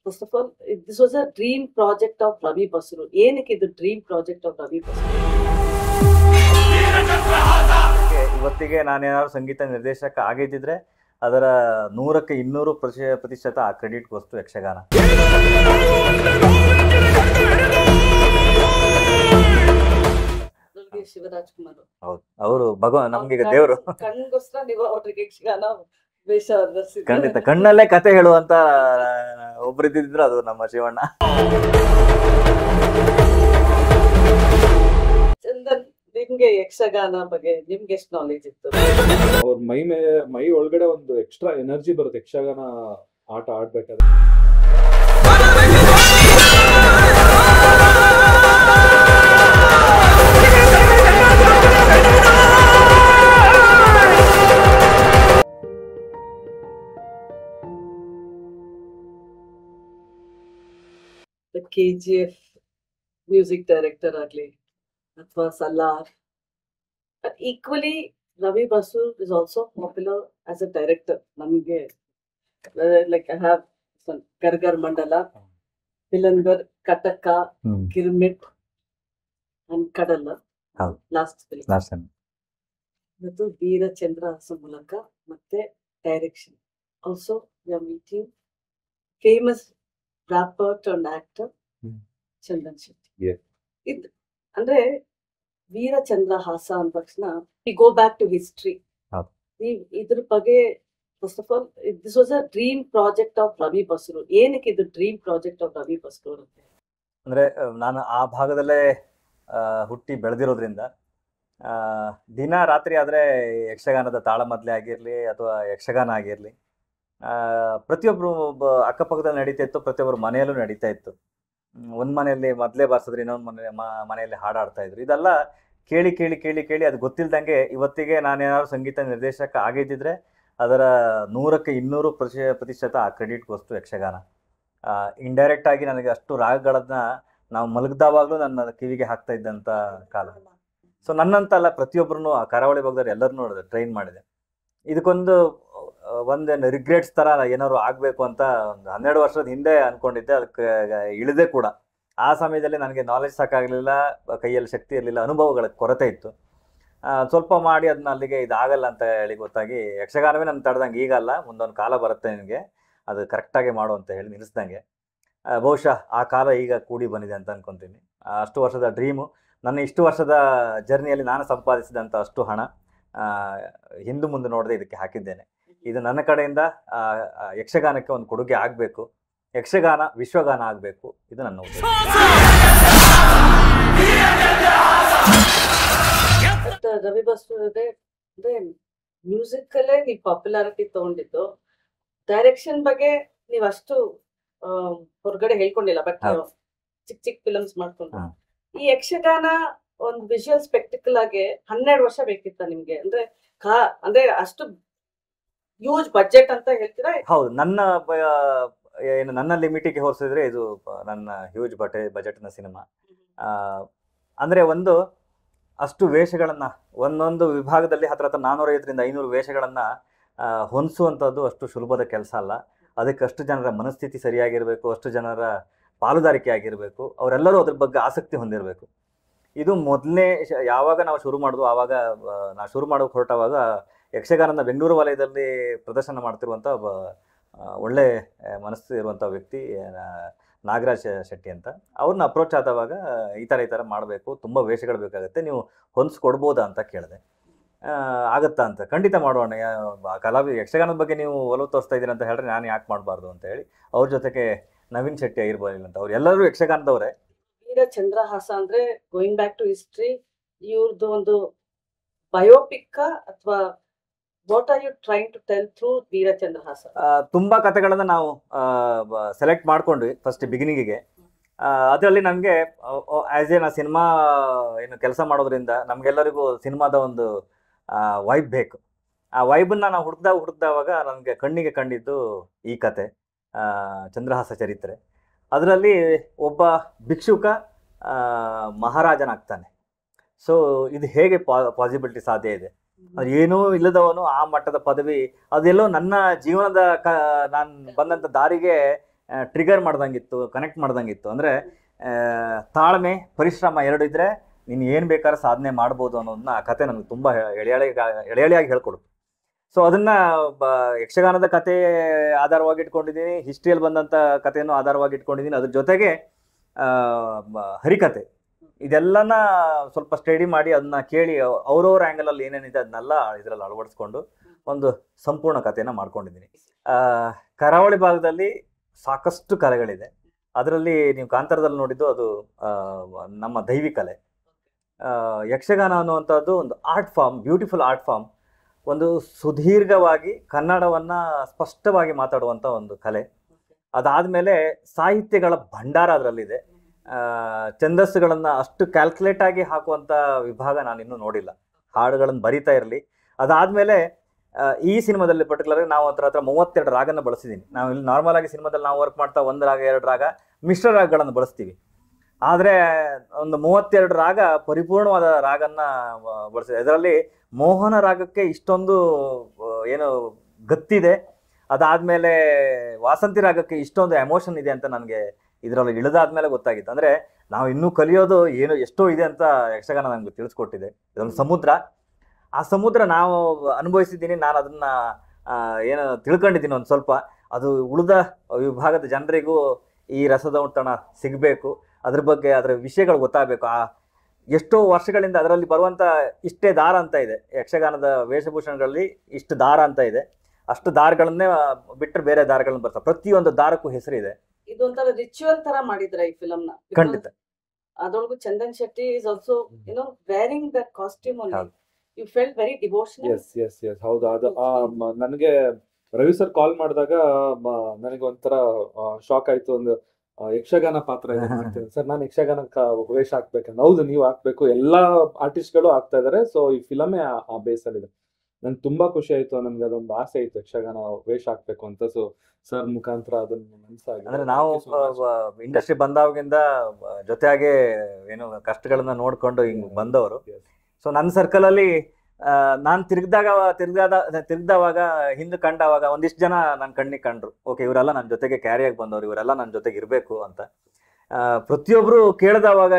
First of all, this was a dream project of Ravi Basru. ಏನಕ್ಕೆ ಇದು dream project of Ravi Basrur? ಇವತ್ತಿಗೆ ನಾನೇನಾದ್ರು ಸಂಗೀತ ನಿರ್ದೇಶಕ ಆಗಿದ್ದಿದ್ರೆ ಅದರ 100ಕ್ಕೆ 200% ಆ ಕ್ರೆಡಿಟ್ ವಸ್ತು ಯಕ್ಷಗಾನ. ಶಿವರಾಜ್ ಕುಮಾರ್ ಹೌದು, ಅವರು ಭಗವಾನ್ ನಮ್ಗೆ ದೇವರು. ಕಣ್ಗೋಸ್ಕರ ನೀವು ಅವ್ರಿಗೆ ಯಕ್ಷಗಾನ ವೇಷ ಖಂಡಿತ ಕಣ್ಣಲ್ಲೇ ಕತೆ ಹೇಳುವಂತ ಒಬ್ರಿದ್ದಿದ್ರು ಅದು ನಮ್ಮ ಶಿವಣ್ಣ. ಚಂದನ್, ನಿಮ್ಗೆ ಯಕ್ಷಗಾನ ಬಗ್ಗೆ ನಿಮ್ಗೆ ಎಷ್ಟು ನಾಲೆಜ್ ಇತ್ತು? ಅವ್ರ ಮೈ ಒಳಗಡೆ ಒಂದು ಎಕ್ಸ್ಟ್ರಾ ಎನರ್ಜಿ ಬರುತ್ತೆ ಯಕ್ಷಗಾನ ಆಟ ಆಡ್ಬೇಕಾದ್ರೆ. KGF ಮ್ಯೂಸಿಕ್ ಡೈರೆಕ್ಟರ್ ಆಗ್ಲಿ ಅಥವಾ Salaar, equally Ravi Basu is also popular as a director. ನಮ್ಗೆ like I have Gargar Mandala, ವಿಲನ್ಗರ್, ಕಟಕ, ಗಿರ್ಮಿಟ್ ಅಂಡ್ ಕಡಲ ಲಾಸ್ಟ್ ಫಿಲ್ಮ್, ಮತ್ತು ವೀರಚಂದ್ರಹಾಸ ಮೂಲಕ ಮತ್ತೆ direction. Also we are meeting famous rapper turned actor Chandan Shetty. ಅಂದ್ರೆ ವೀರಚಂದ್ರಹಾಸ ಅಂದ ತಕ್ಷಣ we go back to history. ಇದ್ರ ಬಗ್ಗೆ first of all this was a dream project of Ravi Basrur. ಏನಕ್ಕೆ ಇದು dream project of Ravi Basrur ಅಂತ? ಅಂದ್ರೆ ನಾನು ಆ ಭಾಗದಲ್ಲೇ ಹುಟ್ಟಿ ಬೆಳೆದಿರೋದ್ರಿಂದ ದಿನ ರಾತ್ರಿ ಆದ್ರೆ ಯಕ್ಷಗಾನದ ತಾಳಮದ್ಲೆ ಆಗಿರ್ಲಿ ಅಥವಾ ಯಕ್ಷಗಾನ ಆಗಿರ್ಲಿ, ಪ್ರತಿಯೊಬ್ರು ಅಕ್ಕಪಕ್ಕದಲ್ಲಿ ನಡೀತಾ ಇತ್ತು, ಪ್ರತಿಯೊಬ್ಬರು ಮನೆಯಲ್ಲೂ ನಡೀತಾ ಇತ್ತು. ಒಂದ್ ಮನೆಯಲ್ಲಿ ಮೊದಲೇ ಬಾರಿಸಿದ್ರೆ ಇನ್ನೊಂದು ಮನೆಯಲ್ಲಿ ಹಾಡಾಡ್ತಾ ಇದ್ರು. ಇದೆಲ್ಲ ಕೇಳಿ ಕೇಳಿ ಕೇಳಿ ಕೇಳಿ ಅದು ಗೊತ್ತಿಲ್ದಂಗೆ ಇವತ್ತಿಗೆ ನಾನೇನಾದ್ರು ಸಂಗೀತ ನಿರ್ದೇಶಕ ಆಗಿದ್ದಿದ್ರೆ ಅದರ 100ಕ್ಕೆ 200% ಆ ಕ್ರೆಡಿಟ್ ವಸ್ತು ಯಕ್ಷಗಾನ. ಇಂಡೈರೆಕ್ಟ್ ಆಗಿ ನನಗೆ ಅಷ್ಟು ರಾಗಗಳನ್ನ ನಾವು ಮಲಗ್ದಾವಾಗ್ಲೂ ನನ್ನ ಕಿವಿಗೆ ಹಾಕ್ತಾ ಇದ್ದಂತ ಕಾಲ. ಸೊ ನನ್ನಂತಲ್ಲ, ಪ್ರತಿಯೊಬ್ಬರು ಆ ಕರಾವಳಿ ಭಾಗದವ್ರು ಎಲ್ಲರೂ ನೋಡಿದೆ, ಟ್ರೈನ್ ಮಾಡಿದೆ. ಇದಕ್ಕೊಂದು ಒಂದೇನು ರಿಗ್ರೆಟ್ಸ್ ತರ ಏನಾದ್ರು ಆಗ್ಬೇಕು ಅಂತ ಒಂದು 12 ವರ್ಷದ ಹಿಂದೆ ಅನ್ಕೊಂಡಿದ್ದೆ. ಅದಕ್ಕೆ ಇಳಿದೆ ಕೂಡ. ಆ ಸಮಯದಲ್ಲಿ ನನಗೆ ನಾಲೆಜ್ ಸಾಕಾಗಲಿಲ್ಲ, ಕೈಯಲ್ಲಿ ಶಕ್ತಿ ಇರಲಿಲ್ಲ, ಅನುಭವಗಳ ಕೊರತೆ ಇತ್ತು. ಸ್ವಲ್ಪ ಮಾಡಿ ಅದನ್ನ ಅಲ್ಲಿಗೆ ಇದಾಗಲ್ಲ ಅಂತ ಹೇಳಿ ಗೊತ್ತಾಗಿ ಯಕ್ಷಗಾನವೇ ನನ್ನ ತಡೆದಂಗೆ, ಈಗಲ್ಲ ಮುಂದೊಂದು ಕಾಲ ಬರುತ್ತೆ ನಿನಗೆ ಅದು ಕರೆಕ್ಟಾಗಿ ಮಾಡು ಅಂತ ಹೇಳಿ ನಿಲ್ಲಿಸ್ದಂಗೆ. ಬಹುಶಃ ಆ ಕಾಲ ಈಗ ಕೂಡಿ ಬಂದಿದೆ ಅಂತ ಅನ್ಕೊಂತೀನಿ. ಅಷ್ಟು ವರ್ಷದ ಡ್ರೀಮು, ನನ್ನ ಇಷ್ಟು ವರ್ಷದ ಜರ್ನಿಯಲ್ಲಿ ನಾನು ಸಂಪಾದಿಸಿದಂಥ ಅಷ್ಟು ಹಣ ಹಿಂದೆ ಮುಂದೆ ನೋಡದೆ ಇದಕ್ಕೆ ಹಾಕಿದ್ದೇನೆ. ಇದು ನನ್ನ ಕಡೆಯಿಂದ ಯಕ್ಷಗಾನಕ್ಕೆ ಒಂದು ಕೊಡುಗೆ ಆಗಬೇಕು, ಯಕ್ಷಗಾನ ವಿಶ್ವಗಾನ ಆಗಬೇಕು, ಇದು ನನ್ನ ಉದ್ದೇಶ. ರವಿ ಬಸ್ರು ಅಂದ್ರೆ ಮ್ಯೂಸಿಕ್ ಅಲ್ಲೇ ನೀವು ಪಾಪ್ಯುಲಾರಿಟಿ ತಗೊಂಡಿದ್ದು, ಡೈರೆಕ್ಷನ್ ಬಗ್ಗೆ ನೀವು ಅಷ್ಟು ಹೊರಗಡೆ ಹೇಳ್ಕೊಂಡಿಲ್ಲ, ಬಟ್ ಚಿಕ್ಕ ಚಿಕ್ಕ ಫಿಲ್ಮ್ಸ್ ಮಾಡ್ಕೊಂಡು. ಈ ಯಕ್ಷಗಾನ ಒಂದು ವಿಜುವಲ್ ಸ್ಪೆಕ್ಟಿಕಲ್ ಆಗಿ 12 ವರ್ಷ ಬೇಕಿತ್ತ ನಿಮ್ಗೆ? ಅಂದ್ರೆ ಅಷ್ಟು ಹ್ಯೂಜ್ ಬಜೆಟ್ ಅಂತ ಹೇಳ್ತೀರಾ? ಹೌದು, ನನ್ನ ಲಿಮಿಟಿಗೆ ಹೋಲಿಸಿದ್ರೆ ಇದು ನನ್ನ ಹ್ಯೂಜ್ ಬಜೆಟ್ನ ಸಿನಿಮಾ. ಅಂದ್ರೆ ಒಂದು ಅಷ್ಟು ವೇಷಗಳನ್ನ ಒಂದೊಂದು ವಿಭಾಗದಲ್ಲಿ ಹತ್ರ 450ರಿಂದ 500 ವೇಷಗಳನ್ನ ಹೊಂದಿಸುವಂಥದ್ದು ಅಷ್ಟು ಸುಲಭದ ಕೆಲಸ ಅಲ್ಲ. ಅದಕ್ಕೆ ಅಷ್ಟು ಜನರ ಮನಸ್ಥಿತಿ ಸರಿಯಾಗಿರ್ಬೇಕು, ಅಷ್ಟು ಜನರ ಪಾಲುದಾರಿಕೆ ಆಗಿರಬೇಕು, ಅವರೆಲ್ಲರೂ ಅದ್ರ ಬಗ್ಗೆ ಆಸಕ್ತಿ ಹೊಂದಿರಬೇಕು. ಇದು ಮೊದಲನೇ ಯಾವಾಗ ನಾವು ಶುರು ಮಾಡಿದ್ವು, ಆವಾಗ ನಾವು ಶುರು ಮಾಡೋಕೆ ಹೊರಟವಾಗ ಯಕ್ಷಗಾನದ ಬೆಂಗಳೂರು ವಲಯದಲ್ಲಿ ಪ್ರದರ್ಶನ ಮಾಡ್ತಿರುವಂಥ ಒಳ್ಳೆ ಮನಸ್ಸು ಇರುವಂಥ ವ್ಯಕ್ತಿ ನಾಗರಾಜ್ ಶೆಟ್ಟಿ ಅಂತ. ಅವ್ರನ್ನ ಅಪ್ರೋಚ್ ಆದವಾಗ ಈ ಥರ ಮಾಡಬೇಕು, ತುಂಬ ವೇಷಗಳು ಬೇಕಾಗುತ್ತೆ, ನೀವು ಹೊಂದಿಸ್ಕೊಡ್ಬೋದಾ ಅಂತ ಕೇಳಿದೆ. ಆಗುತ್ತಾ ಅಂತ. ಖಂಡಿತ ಮಾಡೋಣ, ಯಕ್ಷಗಾನದ ಬಗ್ಗೆ ನೀವು ಒಲವು ತೋರಿಸ್ತಾ ಇದ್ದೀರಿ ಅಂತ ಹೇಳಿದ್ರೆ ನಾನು ಯಾಕೆ ಮಾಡಬಾರ್ದು ಅಂತ ಹೇಳಿ ಅವ್ರ ಜೊತೆಗೆ ನವೀನ್ ಶೆಟ್ಟಿ ಆಗಿರ್ಬೋದು ಅಂತ ಅವ್ರು ಎಲ್ಲರೂ ಯಕ್ಷಗಾನದವರೇ. ವೀರಚಂದ್ರಹಾಸ ಅಂದ್ರೆ ಗೋಯಿಂಗ್ ಬ್ಯಾಕ್ ಟು ಹಿಸ್ಟ್ರಿ, ಇವ್ರದ್ದು ಒಂದು ಬಯೋಪಿಕ್ ಅಥವಾ what are you trying to tell through Veerachandrahasa? ತುಂಬಾ ಕಥೆಗಳನ್ನ ನಾವು ಸೆಲೆಕ್ಟ್ ಮಾಡ್ಕೊಂಡ್ವಿ ಫಸ್ಟ್ ಬಿಗಿನಿಂಗಿಗೆ. ಅದರಲ್ಲಿ ನನಗೆ ಆಸ್ ಎ ಸಿನಿಮಾ ಏನು ಕೆಲಸ ಮಾಡೋದ್ರಿಂದ ನಮ್ಗೆಲ್ಲರಿಗೂ ಸಿನಿಮಾದ ಒಂದು ವೈಬ್ ಬೇಕು. ಆ ವೈಬನ್ನ ನಾವು ಹುಡುಕ್ದಾವಾಗ ನನಗೆ ಕಣ್ಣಿಗೆ ಕಂಡಿದ್ದು ಈ ಕತೆ, ಚಂದ್ರಹಾಸ ಚರಿತ್ರೆ. ಅದರಲ್ಲಿ ಒಬ್ಬ ಭಿಕ್ಷುಕ ಮಹಾರಾಜನಾಗ್ತಾನೆ. ಸೊ ಇದು ಹೇಗೆ ಪಾಸಿಬಿಲಿಟಿ ಸಾಧ್ಯ ಇದೆ? ಅದು ಏನೂ ಇಲ್ಲದವನು ಆ ಮಟ್ಟದ ಪದವಿ, ಅದೆಲ್ಲೋ ನನ್ನ ಜೀವನದ ನಾನು ಬಂದಂಥ ದಾರಿಗೆ ಟ್ರಿಗರ್ ಮಾಡ್ದಂಗಿತ್ತು, ಕನೆಕ್ಟ್ ಮಾಡ್ದಂಗಿತ್ತು. ಅಂದರೆ ತಾಳ್ಮೆ, ಪರಿಶ್ರಮ ಎರಡು ಇದ್ದರೆ ನೀನು ಏನು ಬೇಕಾದ್ರೂ ಸಾಧನೆ ಮಾಡ್ಬೋದು ಅನ್ನೋದನ್ನ ಆ ಕತೆ ನನಗೆ ತುಂಬ ಎಳೆಯಾಗಿ ಹೇಳ್ಕೊಡ್ತು. ಸೊ ಅದನ್ನು ಯಕ್ಷಗಾನದ ಕತೆ ಆಧಾರವಾಗಿ ಇಟ್ಕೊಂಡಿದ್ದೀನಿ, ಹಿಸ್ಟ್ರಿಯಲ್ಲಿ ಬಂದಂಥ ಕಥೆಯನ್ನು ಆಧಾರವಾಗಿ ಇಟ್ಕೊಂಡಿದ್ದೀನಿ. ಅದ್ರ ಜೊತೆಗೆ ಹರಿಕತೆ ಇದೆಲ್ಲನ ಸ್ವಲ್ಪ ಸ್ಟಡಿ ಮಾಡಿ ಅದನ್ನ ಕೇಳಿ ಅವ್ರವ್ರ ಆ್ಯಂಗಲಲ್ಲಿ ಏನೇನಿದೆ ಅದನ್ನೆಲ್ಲ ಇದರಲ್ಲಿ ಅಳವಡಿಸ್ಕೊಂಡು ಒಂದು ಸಂಪೂರ್ಣ ಕಥೆನ ಮಾಡ್ಕೊಂಡಿದ್ದೀನಿ. ಕರಾವಳಿ ಭಾಗದಲ್ಲಿ ಸಾಕಷ್ಟು ಕಲೆಗಳಿದೆ. ಅದರಲ್ಲಿ ನೀವು ಕಾಂತಾರದಲ್ಲಿ ನೋಡಿದ್ದು ಅದು ನಮ್ಮ ದೈವಿ ಕಲೆ. ಯಕ್ಷಗಾನ ಅನ್ನುವಂಥದ್ದು ಒಂದು art form, beautiful art form. ಒಂದು ಸುದೀರ್ಘವಾಗಿ ಕನ್ನಡವನ್ನು ಸ್ಪಷ್ಟವಾಗಿ ಮಾತಾಡುವಂಥ ಒಂದು ಕಲೆ. ಅದಾದಮೇಲೆ ಸಾಹಿತ್ಯಗಳ ಭಂಡಾರ ಅದರಲ್ಲಿದೆ. ಛಂದಸ್ಸುಗಳನ್ನು ಅಷ್ಟು ಕ್ಯಾಲ್ಕುಲೇಟ್ ಆಗಿ ಹಾಕುವಂಥ ವಿಭಾಗ ನಾನು ಇನ್ನೂ ನೋಡಿಲ್ಲ. ಹಾಡುಗಳನ್ನು ಬರಿತಾ ಇರಲಿ. ಅದಾದಮೇಲೆ ಈ ಸಿನಿಮಾದಲ್ಲಿ ಪರ್ಟಿಕ್ಯುಲರ್ ನಾವು ಹತ್ರ 32 ರಾಗನ ಬಳಸಿದ್ದೀನಿ. ನಾವು ಇಲ್ಲಿ ನಾರ್ಮಲ್ ಆಗಿ ಸಿನಿಮಾದಲ್ಲಿ ನಾವು ವರ್ಕ್ ಮಾಡ್ತಾ 1 ರಾಗ 2 ರಾಗ ಮಿಶ್ರ ರಾಗಗಳನ್ನು ಬಳಸ್ತೀವಿ. ಆದರೆ ಒಂದು 32 ರಾಗ ಪರಿಪೂರ್ಣವಾದ ರಾಗನ್ನ ಬಳಸಿದೆ. ಇದರಲ್ಲಿ ಮೋಹನ ರಾಗಕ್ಕೆ ಇಷ್ಟೊಂದು ಏನು ಗತ್ತಿದೆ, ಅದಾದಮೇಲೆ ವಾಸಂತಿ ರಾಗಕ್ಕೆ ಇಷ್ಟೊಂದು ಎಮೋಷನ್ ಇದೆ ಅಂತ ನನಗೆ ಇದರಲ್ಲಿ ಇಳಿದಾದ್ಮೇಲೆ ಗೊತ್ತಾಗಿತ್ತು. ಅಂದರೆ ನಾವು ಇನ್ನೂ ಕಲಿಯೋದು ಏನು ಎಷ್ಟೋ ಇದೆ ಅಂತ ಯಕ್ಷಗಾನ ನನಗೆ ತಿಳಿಸ್ಕೊಟ್ಟಿದೆ. ಇದೊಂದು ಸಮುದ್ರ. ಆ ಸಮುದ್ರ ನಾವು ಅನುಭವಿಸಿದ್ದೀನಿ, ನಾನು ಅದನ್ನು ಏನು ತಿಳ್ಕೊಂಡಿದ್ದೀನಿ ಒಂದು ಸ್ವಲ್ಪ. ಅದು ಉಳಿದ ವಿಭಾಗದ ಜನರಿಗೂ ಈ ರಸದ ಔತಣ ಸಿಗಬೇಕು, ಅದ್ರ ಬಗ್ಗೆ ಅದರ ವಿಷಯಗಳು ಗೊತ್ತಾಗಬೇಕು. ಎಷ್ಟೋ ವರ್ಷಗಳಿಂದ ಅದರಲ್ಲಿ ಬರುವಂಥ ಇಷ್ಟೇ ದಾರ ಅಂತ ಇದೆ, ಯಕ್ಷಗಾನದ ವೇಷಭೂಷಣಗಳಲ್ಲಿ ಇಷ್ಟು ದಾರ ಅಂತ ಇದೆ. ಅಷ್ಟು ದಾರಗಳನ್ನೇ ಬಿಟ್ಟರೆ ಬೇರೆ ದಾರಗಳನ್ನ ಬರ್ತಾರೆ. ಪ್ರತಿಯೊಂದು ದಾರಕ್ಕೂ ಹೆಸರಿದೆ. ಇದೊಂಥರ ರಿಚುವಲ್ ತರ ಮಾಡಿದ್ರ ಈ ಫಿಲಮ್ ನ. ಖಂಡಿತ. ಅದರೊಳಗೂ Chandan Shetty is also wearing that costume only. You felt very devotional. Yes ಹೌದು. ಅದು ನನಗೆ ರವಿ ಸರ್ ಕಾಲ್ ಮಾಡಿದಾಗ ನನಗೆ ಒಂಥರ ಶಾಕ್ ಆಯ್ತು. ಒಂದು ಯಕ್ಷಗಾನ ಪಾತ್ರ ಇದೆ ಮಾಡ್ತೀನಿ ಸರ್, ನಾನು ಯಕ್ಷಗಾನಕ್ಕೆ ವೇಷ ಹಾಕ್ಬೇಕಂತ. ಹೌದು, ನೀವು ಹಾಕ್ಬೇಕು, ಎಲ್ಲಾ ಆರ್ಟಿಸ್ಟ್ಗಳು ಹಾಕ್ತಾ ಇದಾರೆ. ಸೊ ಈ ಫಿಲಮೇ ಆ ಬೇಸಲ್ಲಿದೆ. ನನ್ಗೆ ತುಂಬಾ ಖುಷಿ ಆಯ್ತು. ನನ್ಗೆ ಅದೊಂದು ಆಸೆ ಇತ್ತು ಯಕ್ಷಗಾನ ವೇಷ ಹಾಕ್ಬೇಕು ಅಂತ. ಸೊ ಸರ್ ಮುಖಾಂತರ ಅದನ್ನು ಮನಸ್ಸಾಗಿದೆ. ಅಂದ್ರೆ ನಾವು ಇಂಡಸ್ಟ್ರಿ ಬಂದಾಗಿಂದ ಜೊತೆಯಾಗಿ ಏನು ಕಷ್ಟಗಳನ್ನ ನೋಡ್ಕೊಂಡು ಹಿಂಗ್ ಬಂದವರು. ಸೊ ನನ್ನ ಸರ್ಕಲ್ ಅಲ್ಲಿ ನಾನು ತಿರ್ಗ್ದವಾಗ ಹಿಂದೆ ಕಂಡವಾಗ ಒಂದಿಷ್ಟು ಜನ ನನ್ನ ಕಣ್ಣಿಗೆ ಕಂಡ್ರು. ಓಕೆ, ಇವರೆಲ್ಲ ನನ್ನ ಜೊತೆಗೆ ಕ್ಯಾರಿಯಾಗಿ ಬಂದವರು, ಇವರೆಲ್ಲ ನನ್ನ ಜೊತೆಗೆ ಇರಬೇಕು ಅಂತ. ಪ್ರತಿಯೊಬ್ರು ಕೇಳಿದವಾಗ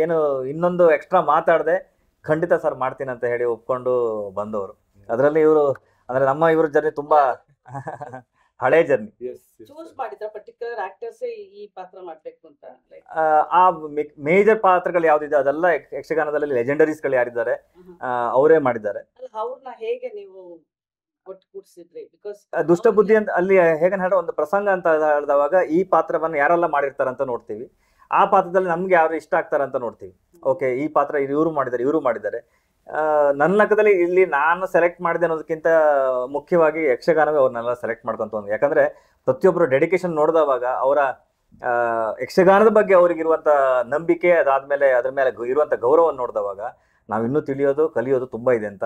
ಏನು ಇನ್ನೊಂದು ಎಕ್ಸ್ಟ್ರಾ ಮಾತಾಡದೆ ಖಂಡಿತ ಸರ್ ಮಾಡ್ತೀನಿ ಅಂತ ಹೇಳಿ ಒಪ್ಕೊಂಡು ಬಂದವರು. ಅದರಲ್ಲಿ ಇವರು ಅಂದ್ರೆ ನಮ್ಮ ಇವ್ರ ಜರ್ನಿ ತುಂಬಾ ಹಳೆ ಜರ್ನಿ. ಚೂಸ್ ಮಾಡಿದ್ರ ಪರ್ಟಿಕ್ಯುಲರ್ ಆಕ್ಟರ್ಸ್ ಈ ಪಾತ್ರ ಮಾಡ್ಬೇಕು ಅಂತ? ಆ ಮೇಜರ್ ಪಾತ್ರಗಳು ಯಾವ್ದಿದೆ ಅದೆಲ್ಲ ಯಕ್ಷಗಾನದಲ್ಲಿ ಲೆಜೆಂಡರೀಸ್ಗಳು ಯಾರಿದ್ದಾರೆ ಅವರೇ ಮಾಡಿದ್ದಾರೆ. ಅವ್ರನ್ನ ಹೇಗೆ ನೀವು ಒಟ್ಟುಗೂಡಿಸಿದ್ರಿ? ಬಿಕಾಸ್ ದುಷ್ಟ ಬುದ್ಧಿ ಅಂತ ಅಲ್ಲಿ ಹೇಗೆ ಹೇಳೋ ಒಂದು ಪ್ರಸಂಗ ಅಂತ ಹೇಳಿದವಾಗ ಈ ಪಾತ್ರವನ್ನು ಯಾರೆಲ್ಲ ಮಾಡಿರ್ತಾರಂತ ನೋಡ್ತೀವಿ. ಆ ಪಾತ್ರದಲ್ಲಿ ನಮ್ಗೆ ಯಾರು ಇಷ್ಟ ಆಗ್ತಾರಂತ ನೋಡ್ತೀವಿ. ಓಕೆ, ಈ ಪಾತ್ರ ಇವರು ಮಾಡಿದ್ದಾರೆ. ನನ್ನ ಲೆಕ್ಕದಲ್ಲಿ ಇಲ್ಲಿ ನಾನು ಸೆಲೆಕ್ಟ್ ಮಾಡಿದೆ ಅನ್ನೋದಕ್ಕಿಂತ ಮುಖ್ಯವಾಗಿ ಯಕ್ಷಗಾನವೇ ಅವ್ರನ್ನೆಲ್ಲ ಸೆಲೆಕ್ಟ್ ಮಾಡ್ಕೊಂತ. ಯಾಕಂದ್ರೆ ಪ್ರತಿಯೊಬ್ಬರು ಡೆಡಿಕೇಶನ್ ನೋಡಿದವಾಗ ಅವರ ಯಕ್ಷಗಾನದ ಬಗ್ಗೆ ಅವ್ರಿಗಿರುವಂಥ ನಂಬಿಕೆ, ಅದಾದ್ಮೇಲೆ ಅದ್ರ ಮೇಲೆ ಇರುವಂಥ ಗೌರವವನ್ನು ನೋಡಿದವಾಗ ನಾವಿನ್ನೂ ತಿಳಿಯೋದು ಕಲಿಯೋದು ತುಂಬಾ ಇದೆ ಅಂತ.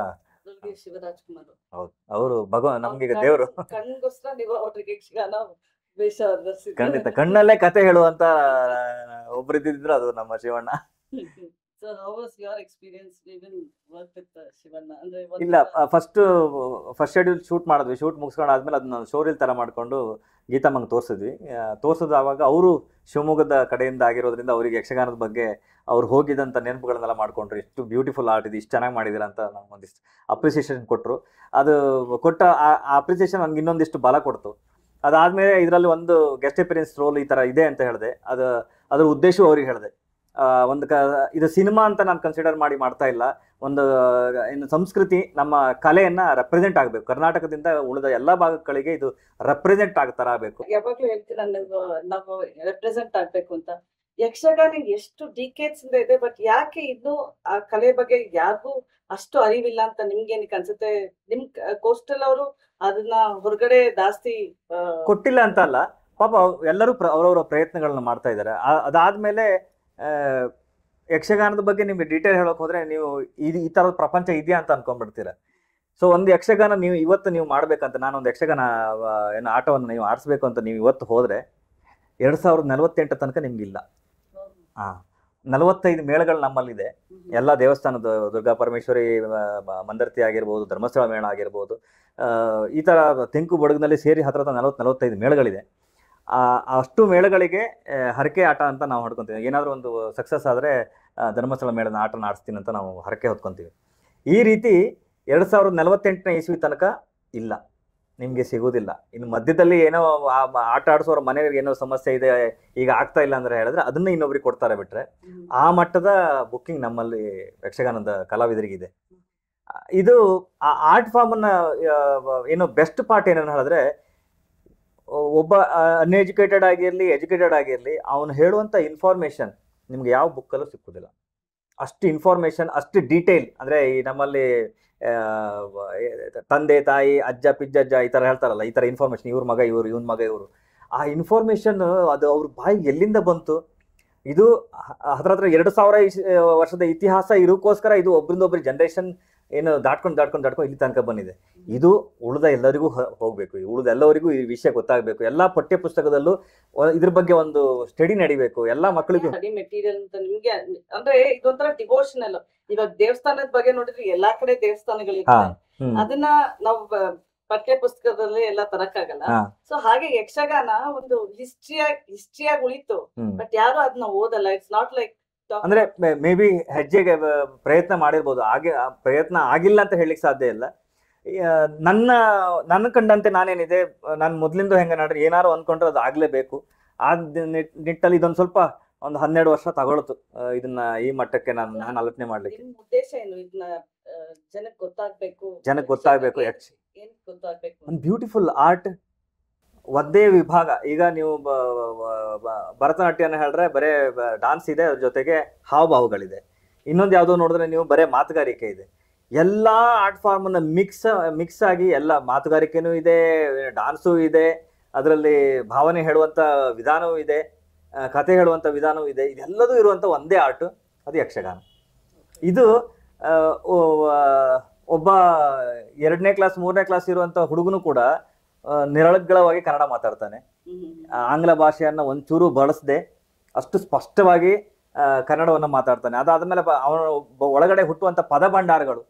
ಶಿವರಾಜ್ ಕುಮಾರ್ ಹೌದು, ಅವರು ಭಗವಾನ್ ನಮ್ಗೀಗ ದೇವರು. ಕಣ್ಗೋಸ್ಕರ ನೀವು ಅವ್ರಿಗೆ ಯಕ್ಷಗಾನ ವೇಷ ಖಂಡಿತ ಕಣ್ಣಲ್ಲೇ ಕತೆ ಹೇಳುವಂತ ಒಬ್ರಿದ್ದಿದ್ರು ಅದು ನಮ್ಮ Shivanna. So how was your experience even work with Shivanna? ಅಂದ್ರೆ ಇಲ್ಲ, ಫಸ್ಟ್ ಶೆಡ್ಯೂಲ್ ಶೂಟ್ ಮಾಡಿದ್ವಿ. ಶೂಟ್ ಮುಗಿಸ್ಕೊಂಡು ಆದ್ಮೇಲೆ ಅದನ್ನ ಶೋರೀಲ್ ತರ ಮಾಡ್ಕೊಂಡು ಗೀತಮ್ಮಂಗೆ ತೋರಿಸಿದ್ವಿ. ಆವಾಗ ಅವರು ಶಿವಮೊಗ್ಗದ ಕಡೆಯಿಂದ ಆಗಿರೋದ್ರಿಂದ ಅವರಿಗೆ ಯಕ್ಷಗಾನದ ಬಗ್ಗೆ ಅವ್ರು ಹೋಗಿದಂಥ ನೆನಪುಗಳನ್ನೆಲ್ಲ ಮಾಡ್ಕೊಂಡ್ರು. ಎಷ್ಟು ಬ್ಯೂಟಿಫುಲ್ ಆರ್ಟ್ ಇದೆ, ಇಷ್ಟು ಚೆನ್ನಾಗಿ ಮಾಡಿದಿರ ಅಂತ ನಮ್ಗೆ ಒಂದಿಷ್ಟು ಅಪ್ರಿಸಿಯೇಷನ್ ಕೊಟ್ಟರು. ಅದು ಕೊಟ್ಟ ಆ ಅಪ್ರಿಸಿಯೇಷನ್ ನನಗೆ ಇನ್ನೊಂದಿಷ್ಟು ಬಲ ಕೊಡ್ತು. ಅದಾದ್ಮೇಲೆ ಇದರಲ್ಲಿ ಒಂದು ಗೆಸ್ಟ್ ಅಪಿಯರೆನ್ಸ್ ರೋಲ್ ಈ ಥರ ಇದೆ ಅಂತ ಹೇಳಿದೆ. ಅದ್ರ ಉದ್ದೇಶವೂ ಅವ್ರಿಗೆ ಹೇಳಿದೆ. ಇದು ಸಿನಿಮಾ ಅಂತ ನಾನು ಕನ್ಸಿಡರ್ ಮಾಡ್ತಾ ಇಲ್ಲ. ಒಂದು ಇನ್ನು ಸಂಸ್ಕೃತಿ, ನಮ್ಮ ಕಲೆಯನ್ನ ರೆಪ್ರೆಸೆಂಟ್ ಆಗಬೇಕು. ಕರ್ನಾಟಕದಿಂದ ಉಳಿದ ಎಲ್ಲಾ ಭಾಗಗಳಿಗೆ ಇದು ರೆಪ್ರೆಸೆಂಟ್ ಆಗಬೇಕು. ಯಾವಾಗ್ಲೂ ಹೇಳ್ತೀನಿ ನಾವು ರೆಪ್ರೆಸೆಂಟ್ ಆಗ್ಬೇಕು ಅಂತ. ಯಕ್ಷಗಾನ ಎಷ್ಟು ಡಿಕೇಡ್ಸ್ ಇಂದ ಇದೆ, ಬಟ್ ಯಾಕೆ ಇನ್ನು ಆ ಕಲೆ ಬಗ್ಗೆ ಯಾರಿಗೂ ಅಷ್ಟು ಅರಿವಿಲ್ಲ ಅಂತ ನಿಮ್ಗೆ ಏನಕ್ಕೆ ಅನ್ಸುತ್ತೆ? ನಿಮ್ ಕೋಸ್ಟಲ್ ಅವರು ಅದನ್ನ ಹೊರಗಡೆ ಜಾಸ್ತಿ ಕೊಟ್ಟಿಲ್ಲ ಅಂತ ಅಲ್ಲ, ಪಾಪ ಎಲ್ಲರೂ ಅವರವರ ಪ್ರಯತ್ನಗಳನ್ನ ಮಾಡ್ತಾ ಇದ್ದಾರೆ. ಅದಾದ್ಮೇಲೆ ಯಕ್ಷಗಾನದ ಬಗ್ಗೆ ನಿಮ್ಗೆ ಡೀಟೇಲ್ ಹೇಳೋಕೆ ಹೋದ್ರೆ ನೀವು ಈ ತರದ ಪ್ರಪಂಚ ಇದೆಯಾ ಅಂತ ಅನ್ಕೊಂಡ್ಬಿಡ್ತೀರ. ಸೊ ಒಂದು ಯಕ್ಷಗಾನ ನೀವು ಮಾಡ್ಬೇಕಂತ, ನಾನೊಂದು ಯಕ್ಷಗಾನ ಏನು ಆಟವನ್ನು ನೀವು ಆಡಿಸ್ಬೇಕು ಅಂತ ನೀವು ಇವತ್ತು ಹೋದ್ರೆ 2048 ತನಕ ನಿಮ್ಗಿಲ್ಲ. 45 ಮೇಳಗಳು ನಮ್ಮಲ್ಲಿದೆ. ಎಲ್ಲ ದೇವಸ್ಥಾನದ ದುರ್ಗಾ ಪರಮೇಶ್ವರಿ ಮಂದರ್ತಿ ಆಗಿರ್ಬೋದು, ಧರ್ಮಸ್ಥಳ ಮೇಳ ಆಗಿರ್ಬೋದು, ಈ ತರ ತೆಂಕು ಬಡಗಿನಲ್ಲಿ ಸೇರಿ 40-45 ಮೇಳಗಳಿದೆ. ಅಷ್ಟು ಮೇಳಗಳಿಗೆ ಹರಕೆ ಆಟ ಅಂತ ನಾವು ಹೊಡ್ಕೊಂತೀವಿ. ಏನಾದರೂ ಒಂದು ಸಕ್ಸಸ್ ಆದರೆ ಧರ್ಮಸ್ಥಳ ಮೇಳದ ಆಟನ ಆಡಿಸ್ತೀನಿ ಅಂತ ನಾವು ಹರಕೆ ಹೊತ್ಕೊಂತೀವಿ. ಈ ರೀತಿ 2048ನೇ ಇಸ್ವಿ ತನಕ ಇಲ್ಲ, ನಿಮಗೆ ಸಿಗೋದಿಲ್ಲ. ಇನ್ನು ಮಧ್ಯದಲ್ಲಿ ಏನೋ ಆಟ ಆಡಿಸೋರ ಮನೆಗೆ ಏನೋ ಸಮಸ್ಯೆ ಇದೆ, ಈಗ ಆಗ್ತಾ ಇಲ್ಲ ಅಂದ್ರೆ ಹೇಳಿದ್ರೆ ಅದನ್ನ ಇನ್ನೊಬ್ರಿಗೆ ಕೊಡ್ತಾರೆ ಬಿಟ್ರೆ ಆ ಮಟ್ಟದ ಬುಕ್ಕಿಂಗ್ ನಮ್ಮಲ್ಲಿ ಯಕ್ಷಗಾನದ ಕಲಾವಿದರಿಗಿದೆ. ಇದು ಆ ಆರ್ಟ್ ಫಾರ್ಮ್ ಅನ್ನ ಏನೋ ಬೆಸ್ಟ್ ಪಾರ್ಟ್ ಏನನ್ನು ಹೇಳಿದ್ರೆ, ಒಬ್ಬ ಅನ್ಎಜುಕೇಟೆಡ್ ಆಗಿರಲಿ ಎಜುಕೇಟೆಡ್ ಆಗಿರಲಿ ಅವನು ಹೇಳುವಂಥ ಇನ್ಫಾರ್ಮೇಶನ್ ನಿಮ್ಗೆ ಯಾವ ಬುಕ್ಕಲ್ಲೂ ಸಿಕ್ಕುದಿಲ್ಲ. ಅಷ್ಟು ಇನ್ಫಾರ್ಮೇಶನ್, ಅಷ್ಟು ಡೀಟೇಲ್. ಅಂದರೆ ಈ ನಮ್ಮಲ್ಲಿ ತಂದೆ ತಾಯಿ ಅಜ್ಜ ಪಿಜ್ಜಜ್ಜ ಈ ಥರ ಹೇಳ್ತಾರಲ್ಲ, ಈ ಥರ ಇನ್ಫಾರ್ಮೇಶನ್, ಇವ್ರ ಮಗ ಇವರು, ಇವನ್ ಮಗ ಇವರು, ಆ ಇನ್ಫಾರ್ಮೇಶನ್ ಅದು ಅವ್ರ ಬಾಯಿಗೆ ಎಲ್ಲಿಂದ ಬಂತು? ಇದು ಹತ್ರ 2000 ವರ್ಷದ ಇತಿಹಾಸ ಇರೋಕ್ಕೋಸ್ಕರ ಇದು ಒಬ್ರಿಂದೊಬ್ರು ಜನರೇಷನ್ ಏನು ದಾಟ್ಕೊಂಡು ಇಲ್ಲಿ ತನಕ ಬಂದಿದೆ. ಇದು ಉಳಿದ ಎಲ್ಲರಿಗೂ ಹೋಗ್ಬೇಕು, ಉಳಿದ ಎಲ್ಲರಿಗೂ ಈ ವಿಷಯ ಗೊತ್ತಾಗಬೇಕು. ಎಲ್ಲಾ ಪಠ್ಯ ಪುಸ್ತಕದಲ್ಲೂ ಇದ್ರ ಬಗ್ಗೆ ಒಂದು ಸ್ಟಡಿ ನಡಿಬೇಕು ಎಲ್ಲಾ ಮಕ್ಕಳಿಗೂ. ಸ್ಟಡಿ ಮೆಟೀರಿಯಲ್ ಅಂತ ನಿಮ್ಗೆ ಅಂದ್ರೆ ಇದೊಂಥರ ಡಿವೋಷನಲ್. ಇವಾಗ ದೇವಸ್ಥಾನದ ಬಗ್ಗೆ ನೋಡಿದ್ರೆ ಎಲ್ಲಾ ಕಡೆ ದೇವಸ್ಥಾನಗಳಿರ್ತವೆ, ಅದನ್ನ ನಾವು ಪಠ್ಯ ಪುಸ್ತಕದಲ್ಲಿ ಎಲ್ಲ ತರಕ್ಕಾಗಲ್ಲ. ಸೊ ಹಾಗೆ ಯಕ್ಷಗಾನ ಒಂದು ಹಿಸ್ಟ್ರಿಯಾಗಿ ಉಳಿತು, ಬಟ್ ಯಾರು ಅದನ್ನ ಓದಲ್ಲ. ಇಟ್ಸ್ ನಾಟ್ ಲೈಕ್ ಅಂದ್ರೆ ಮೇ ಬಿ ಹೆಜ್ಜೆಗೆ ಪ್ರಯತ್ನ ಮಾಡಿರ್ಬೋದು, ಹಾಗೆ ಪ್ರಯತ್ನ ಆಗಿಲ್ಲ ಅಂತ ಹೇಳಲಿಕ್ಕೆ ಸಾಧ್ಯ ಇಲ್ಲ. ನನ್ನ ಕಂಡಂತೆ ನಾನೇನಿದೆ, ನಾನು ಮೊದ್ಲಿಂದ ಹೆಂಗ ನೋಡ್ರಿ ಏನಾರು ಅನ್ಕೊಂಡ್ರೆ ಅದು ಆಗ್ಲೇಬೇಕು. ಆ ನಿಟ್ಟಲ್ಲಿ ಇದೊಂದು ಸ್ವಲ್ಪ ಒಂದು 12 ವರ್ಷ ತಗೊಳ್ತು ಇದನ್ನ ಈ ಮಟ್ಟಕ್ಕೆ ನಾನು ಆಲೋಚನೆ ಮಾಡ್ಲಿಕ್ಕೆ. ಉದ್ದೇಶ ಏನು? ಇದನ್ನ ಜನಕ್ಕೆ ಗೊತ್ತಾಗ್ಬೇಕು. ಒಂದು ಬ್ಯೂಟಿಫುಲ್ ಆರ್ಟ್, ಒಂದೇ ವಿಭಾಗ. ಈಗ ನೀವು ಭರತನಾಟ್ಯನ ಹೇಳಿದ್ರೆ ಬರೇ ಡಾನ್ಸ್ ಇದೆ, ಅದ್ರ ಜೊತೆಗೆ ಹಾವಭಾವಗಳಿದೆ. ಇನ್ನೊಂದು ಯಾವುದೋ ನೋಡಿದ್ರೆ ನೀವು ಬರೇ ಮಾತುಗಾರಿಕೆ ಇದೆ. ಎಲ್ಲಾ ಆರ್ಟ್ ಫಾರ್ಮ್ ಅನ್ನ ಮಿಕ್ಸ್ ಆಗಿ ಎಲ್ಲ ಮಾತುಗಾರಿಕೆನೂ ಇದೆ, ಡಾನ್ಸು ಇದೆ, ಅದರಲ್ಲಿ ಭಾವನೆ ಹೇಳುವಂತ ವಿಧಾನವೂ ಇದೆ, ಕತೆ ಹೇಳುವಂತ ವಿಧಾನವೂ ಇದೆ. ಇದೆಲ್ಲದೂ ಇರುವಂತ ಒಂದೇ ಆರ್ಟ್, ಅದು ಯಕ್ಷಗಾನ. ಇದು ಒಬ್ಬ 2ನೇ ಕ್ಲಾಸ್ 3ನೇ ಕ್ಲಾಸ್ ಇರುವಂತ ಹುಡುಗನು ಕೂಡ ನಿರಳಗಳವಾಗಿ ಕನ್ನಡ ಮಾತಾಡ್ತಾನೆ. ಆಂಗ್ಲ ಭಾಷೆಯನ್ನ ಒಂಚೂರು ಬಳಸದೆ ಅಷ್ಟು ಸ್ಪಷ್ಟವಾಗಿ ಕನ್ನಡವನ್ನ ಮಾತಾಡ್ತಾನೆ. ಅದಾದ್ಮೇಲೆ ಅವನ ಒಳಗಡೆ ಹುಟ್ಟುವಂತ ಪದ ಭಂಡಾರಗಳು,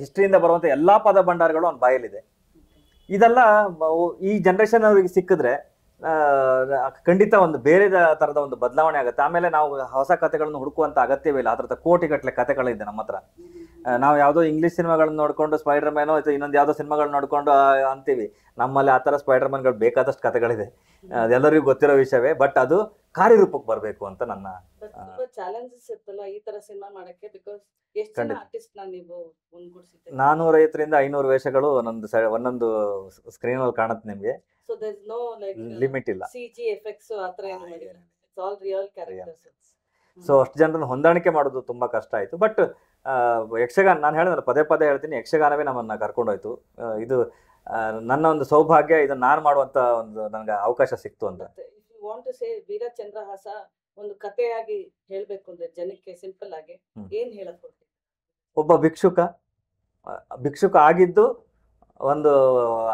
ಹಿಸ್ಟ್ರಿಯಿಂದ ಬರುವಂತ ಎಲ್ಲಾ ಪದ ಭಂಡಾರಗಳು ಅವನ ಬಾಯಲ್ಲಿದೆ. ಇದೆಲ್ಲ ಈ ಜನರೇಷನ್ ಅವ್ರಿಗೆ ಸಿಕ್ಕಿದ್ರೆ ಖಂಡಿತ ಒಂದು ಬೇರೆ ತರದ ಒಂದು ಬದಲಾವಣೆ ಆಗುತ್ತೆ. ಆಮೇಲೆ ನಾವು ಹೊಸ ಕಥೆಗಳನ್ನು ಹುಡುಕುವಂತ ಅಗತ್ಯವೇ ಇಲ್ಲ. ಅದ್ರ ಕೋಟಿಗಟ್ಟಲೆ ಕಥೆಗಳಿದೆ ನಮ್ಮ ಹತ್ರ. ನಾವು ಯಾವುದೋ ಇಂಗ್ಲಿಷ್ ಸಿನಿಮಾಗಳನ್ನ ನೋಡ್ಕೊಂಡು ಸ್ಪೈಡರ್ ಮ್ಯಾನೋ ಅಥವಾ ಇನ್ನೊಂದು ಯಾವುದೋ ಸಿನಿಮಾಗಳನ್ನ ನೋಡ್ಕೊಂಡು ಅಂತೀವಿ. ನಮ್ಮಲ್ಲಿ ಆ ಥರ ಸ್ಪೈಡರ್ ಮ್ಯಾನ್ಗಳು ಬೇಕಾದಷ್ಟು ಕಥೆಗಳಿದೆ, ಅದೆಲ್ಲರಿಗೂ ಗೊತ್ತಿರೋ ವಿಷಯವೇ. ಬಟ್ ಅದು ಕಾರ್ಯರೂಪಕ್ಕೆ ಬರಬೇಕು ಅಂತ ನನ್ನ ಚಾಲೆಂಜಸ್ ಇರ್ತಲ್ಲ ಈ ತರ ಸಿನಿಮಾ ಮಾಡಕ್ಕೆ. ಬಿಕಾಸ್ ಎಷ್ಟು ಜನ ಆರ್ಟಿಸ್ಟ್ ನೀವು ಮುಂದ್ಗೂಡಿಸಿದ್ದೀರಿ? 450ರಿಂದ 500 ವೇಷಗಳು ಒಂದೊಂದು ಸ್ಕ್ರೀನ್ ಅಲ್ಲಿ ಕಾಣುತ್ತೆ ನಿಮ್ಗೆ. So there is no like limit ಇಲ್ಲ. ಸಿಜಿ ಎಫೆಕ್ಟ್ಸ್ ಆ ತರ ಏನು ಮಾಡಿಲ್ಲ, it's all real characters. So ಅಷ್ಟು ಜನರನ್ನು ಹೊಂದಾಣಿಕೆ ಮಾಡೋದು ತುಂಬಾ ಕಷ್ಟ ಆಯ್ತು. ಬಟ್ ಯಕ್ಷಗಾನ, ನಾನು ಹೇಳಿದ್ರೆ ಪದೇ ಹೇಳ್ತೀನಿ, ಯಕ್ಷಗಾನವೇ ನಮ್ಮನ್ನ ಕರ್ಕೊಂಡೋಯ್ತು. ಇದು ನನ್ನ ಒಂದು ಸೌಭಾಗ್ಯ, ಇದನ್ನ ನಾನು ಮಾಡುವಂತ ಒಂದು ನನಗೆ ಅವಕಾಶ ಸಿಕ್ತು ಅಂತ. If you want to say Veerachandrahasa ಒಂದು ಕಥೆಯಾಗಿ ಹೇಳ್ಬೇಕು ಅಂದ್ರೆ ಜನಕ್ಕೆ ಸಿಂಪಲ್ ಆಗಿ ಏನ್ ಹೇಳಕ್ ಕೊಡ್ತೀವಿ? ಒಬ್ಬ ಭಿಕ್ಷುಕ ಆಗಿದ್ದು ಒಂದು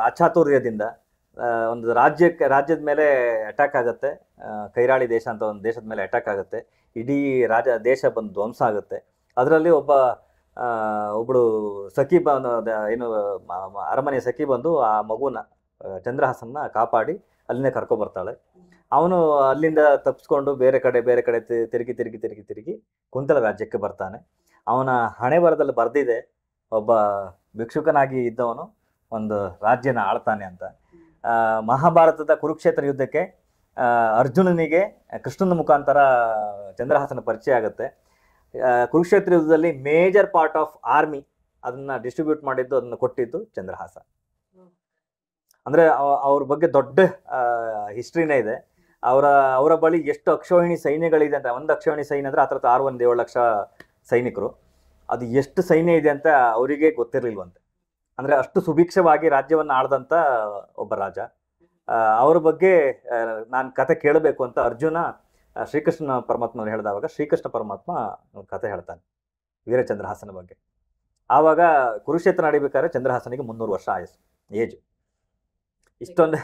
ಅಚಾತುರ್ಯದಿಂದ ಒಂದು ರಾಜ್ಯದ ಮೇಲೆ ಅಟ್ಯಾಕ್ ಆಗುತ್ತೆ. ಕೈರಾಳಿ ದೇಶ ಅಂತ ಒಂದು ದೇಶದ ಮೇಲೆ ಅಟ್ಯಾಕ್ ಆಗುತ್ತೆ. ಇಡೀ ದೇಶ ಬಂದು ಧ್ವಂಸ ಆಗುತ್ತೆ. ಅದರಲ್ಲಿ ಒಬ್ಬಳು ಸಖಿ ಏನು ಅರಮನೆ ಸಖಿ ಬಂದು ಆ ಮಗುನ ಚಂದ್ರಹಾಸನ್ನ ಕಾಪಾಡಿ ಅಲ್ಲಿಂದ ಕರ್ಕೊಬರ್ತಾಳೆ. ಅವನು ಅಲ್ಲಿಂದ ತಪ್ಪಿಸ್ಕೊಂಡು ಬೇರೆ ಕಡೆ ತಿರುಗಿ ಕುಂತಲ ರಾಜ್ಯಕ್ಕೆ ಬರ್ತಾನೆ. ಅವನ ಹಣೆ ಬರದಲ್ಲಿ ಬರ್ದಿದೆ, ಒಬ್ಬ ಭಿಕ್ಷುಕನಾಗಿ ಇದ್ದವನು ಒಂದು ರಾಜ್ಯನ ಆಳ್ತಾನೆ ಅಂತ. ಮಹಾಭಾರತದ ಕುರುಕ್ಷೇತ್ರ ಯುದ್ಧಕ್ಕೆ ಅರ್ಜುನನಿಗೆ ಕೃಷ್ಣನ ಮುಖಾಂತರ ಚಂದ್ರಹಾಸನ ಪರಿಚಯ ಆಗುತ್ತೆ. ಕುರುಕ್ಷೇತ್ರ ಯುದ್ಧದಲ್ಲಿ ಮೇಜರ್ ಪಾರ್ಟ್ ಆಫ್ ಆರ್ಮಿ ಅದನ್ನ ಡಿಸ್ಟ್ರಿಬ್ಯೂಟ್ ಮಾಡಿದ್ದು, ಅದನ್ನ ಕೊಟ್ಟಿದ್ದು ಚಂದ್ರಹಾಸ. ಅಂದ್ರೆ ಅವ್ರ ಬಗ್ಗೆ ದೊಡ್ಡ ಹಿಸ್ಟ್ರಿನೇ ಇದೆ. ಅವರ ಬಳಿ ಎಷ್ಟು ಅಕ್ಷೋಹಿಣಿ ಸೈನ್ಯಗಳಿದೆ ಅಂತ, ಒಂದು ಅಕ್ಷೋಹಿಣಿ ಸೈನ್ಯ ಅಂದ್ರೆ ಹತ್ರ 6-7 ಲಕ್ಷ ಸೈನಿಕರು. ಅದು ಎಷ್ಟು ಸೈನ್ಯ ಇದೆ ಅಂತ ಅವರಿಗೆ ಗೊತ್ತಿರಲಿಲ್ವಂತೆ. ಅಂದ್ರೆ ಅಷ್ಟು ಸುಭಿಕ್ಷವಾಗಿ ರಾಜ್ಯವನ್ನ ಆಳ್ದಂತ ಒಬ್ಬ ರಾಜ. ಅವ್ರ ಬಗ್ಗೆ ನಾನು ಕತೆ ಕೇಳಬೇಕು ಅಂತ ಅರ್ಜುನ ಶ್ರೀಕೃಷ್ಣ ಪರಮಾತ್ಮ ಹೇಳಿದವಾಗ ಶ್ರೀಕೃಷ್ಣ ಪರಮಾತ್ಮ ಕತೆ ಹೇಳ್ತಾನೆ ವೀರಚಂದ್ರಹಾಸನ ಬಗ್ಗೆ. ಆವಾಗ ಕುರುಕ್ಷೇತ್ರ ನಡಿಬೇಕಾದ್ರೆ ಚಂದ್ರಹಾಸನಿಗೆ 300 ವರ್ಷ ಆಯಸ್ಸು, ಏಜ್. ಇಷ್ಟೊಂದು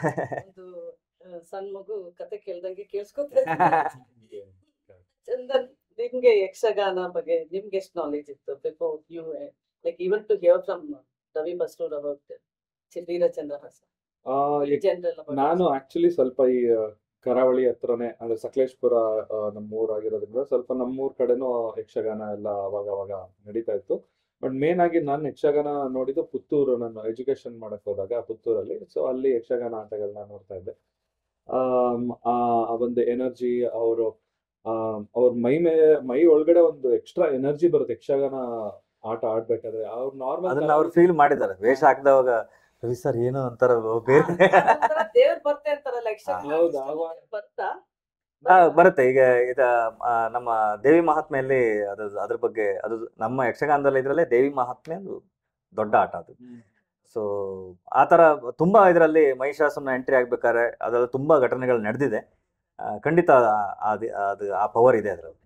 ಸಣ್ಣ ಮಗು ಕತೆ ಕೇಳ್ದಂಗೆ ಕೇಳಿಸ್ಕೊತಾರೆ. ಚಂದನ್, ನಿಮ್ಗೆ ಯಕ್ಷಗಾನ ಬಗ್ಗೆ ನಿಮ್ಗೆ ಎಷ್ಟು ನಾಲೆಜ್ ಇತ್ತು before you like even to hear from Ravi Basrur about Veerachandrahasa? General ನಾನು ಆಕ್ಚುಲಿ ಸ್ವಲ್ಪ ಈ ಕರಾವಳಿ ಹತ್ರನೇ ಅಂದ್ರೆ ಸಕಲೇಶ್ಪುರ ನಮ್ಮೂರ್ ಆಗಿರೋದ್ರಿಂದ ಸ್ವಲ್ಪ ನಮ್ಮೂರ್ ಕಡೆನೂ ಯಕ್ಷಗಾನ ಎಲ್ಲ ಅವಾಗ ನಡೀತಾ ಇತ್ತು. ಬಟ್ ಮೇನ್ ಆಗಿ ನಾನು ಯಕ್ಷಗಾನ ನೋಡಿದ್ದು ಪುತ್ತೂರು, ನಾನು ಎಜುಕೇಶನ್ ಮಾಡಕ್ ಹೋದಾಗ ಪುತ್ತೂರಲ್ಲಿ. ಸೊ ಅಲ್ಲಿ ಯಕ್ಷಗಾನ ಆಟಗಳನ್ನ ನೋಡ್ತಾ ಇದ್ದೆ. ಆ ಒಂದು ಎನರ್ಜಿ, ಅವರು ಅವ್ರ ಮೈ ಒಳಗಡೆ ಒಂದು ಎಕ್ಸ್ಟ್ರಾ ಎನರ್ಜಿ ಬರುತ್ತೆ ಯಕ್ಷಗಾನ ಆಟ ಆಡ್ಬೇಕಾದ್ರೆ. ಅವ್ರು ಅದನ್ನ ನಾರ್ಮಲ್ ಅವ್ರು ಫೀಲ್ ಮಾಡಿದ್ದಾರೆ ವೇಷ ಹಾಕಿದವಾಗ. ರವಿ ಸರ್ ಏನು ಅಂತಾರ ಬೇರೆ ದೇವ್ರ ಬರ್ತೆ ಅಂತಾರಲ್ಲ ಹೌದು, ಬರ್ತಾ ಬರುತ್ತೆ. ಈಗ ನಮ್ಮ ದೇವಿ ಮಹಾತ್ಮೆಯಲ್ಲಿ ಅದ್ರ ಬಗ್ಗೆ ಅದು ನಮ್ಮ ಯಕ್ಷಗಾನದಲ್ಲಿ ಇದ್ರಲ್ಲೇ ದೇವಿ ಮಹಾತ್ಮೆ ಅದು ದೊಡ್ಡ ಆಟ ಅದು. ಸೊ ಆ ತರ ತುಂಬಾ ಇದರಲ್ಲಿ ಮಹಿಷಾಸುರನ ಎಂಟ್ರಿ ಆಗ್ಬೇಕಾದ್ರೆ ಅದೆಲ್ಲ ತುಂಬಾ ಘಟನೆಗಳು ನಡೆದಿದೆ. ಖಂಡಿತ ಅದು ಆ ಪವರ್ ಇದೆ ಅದ್ರಲ್ಲಿ.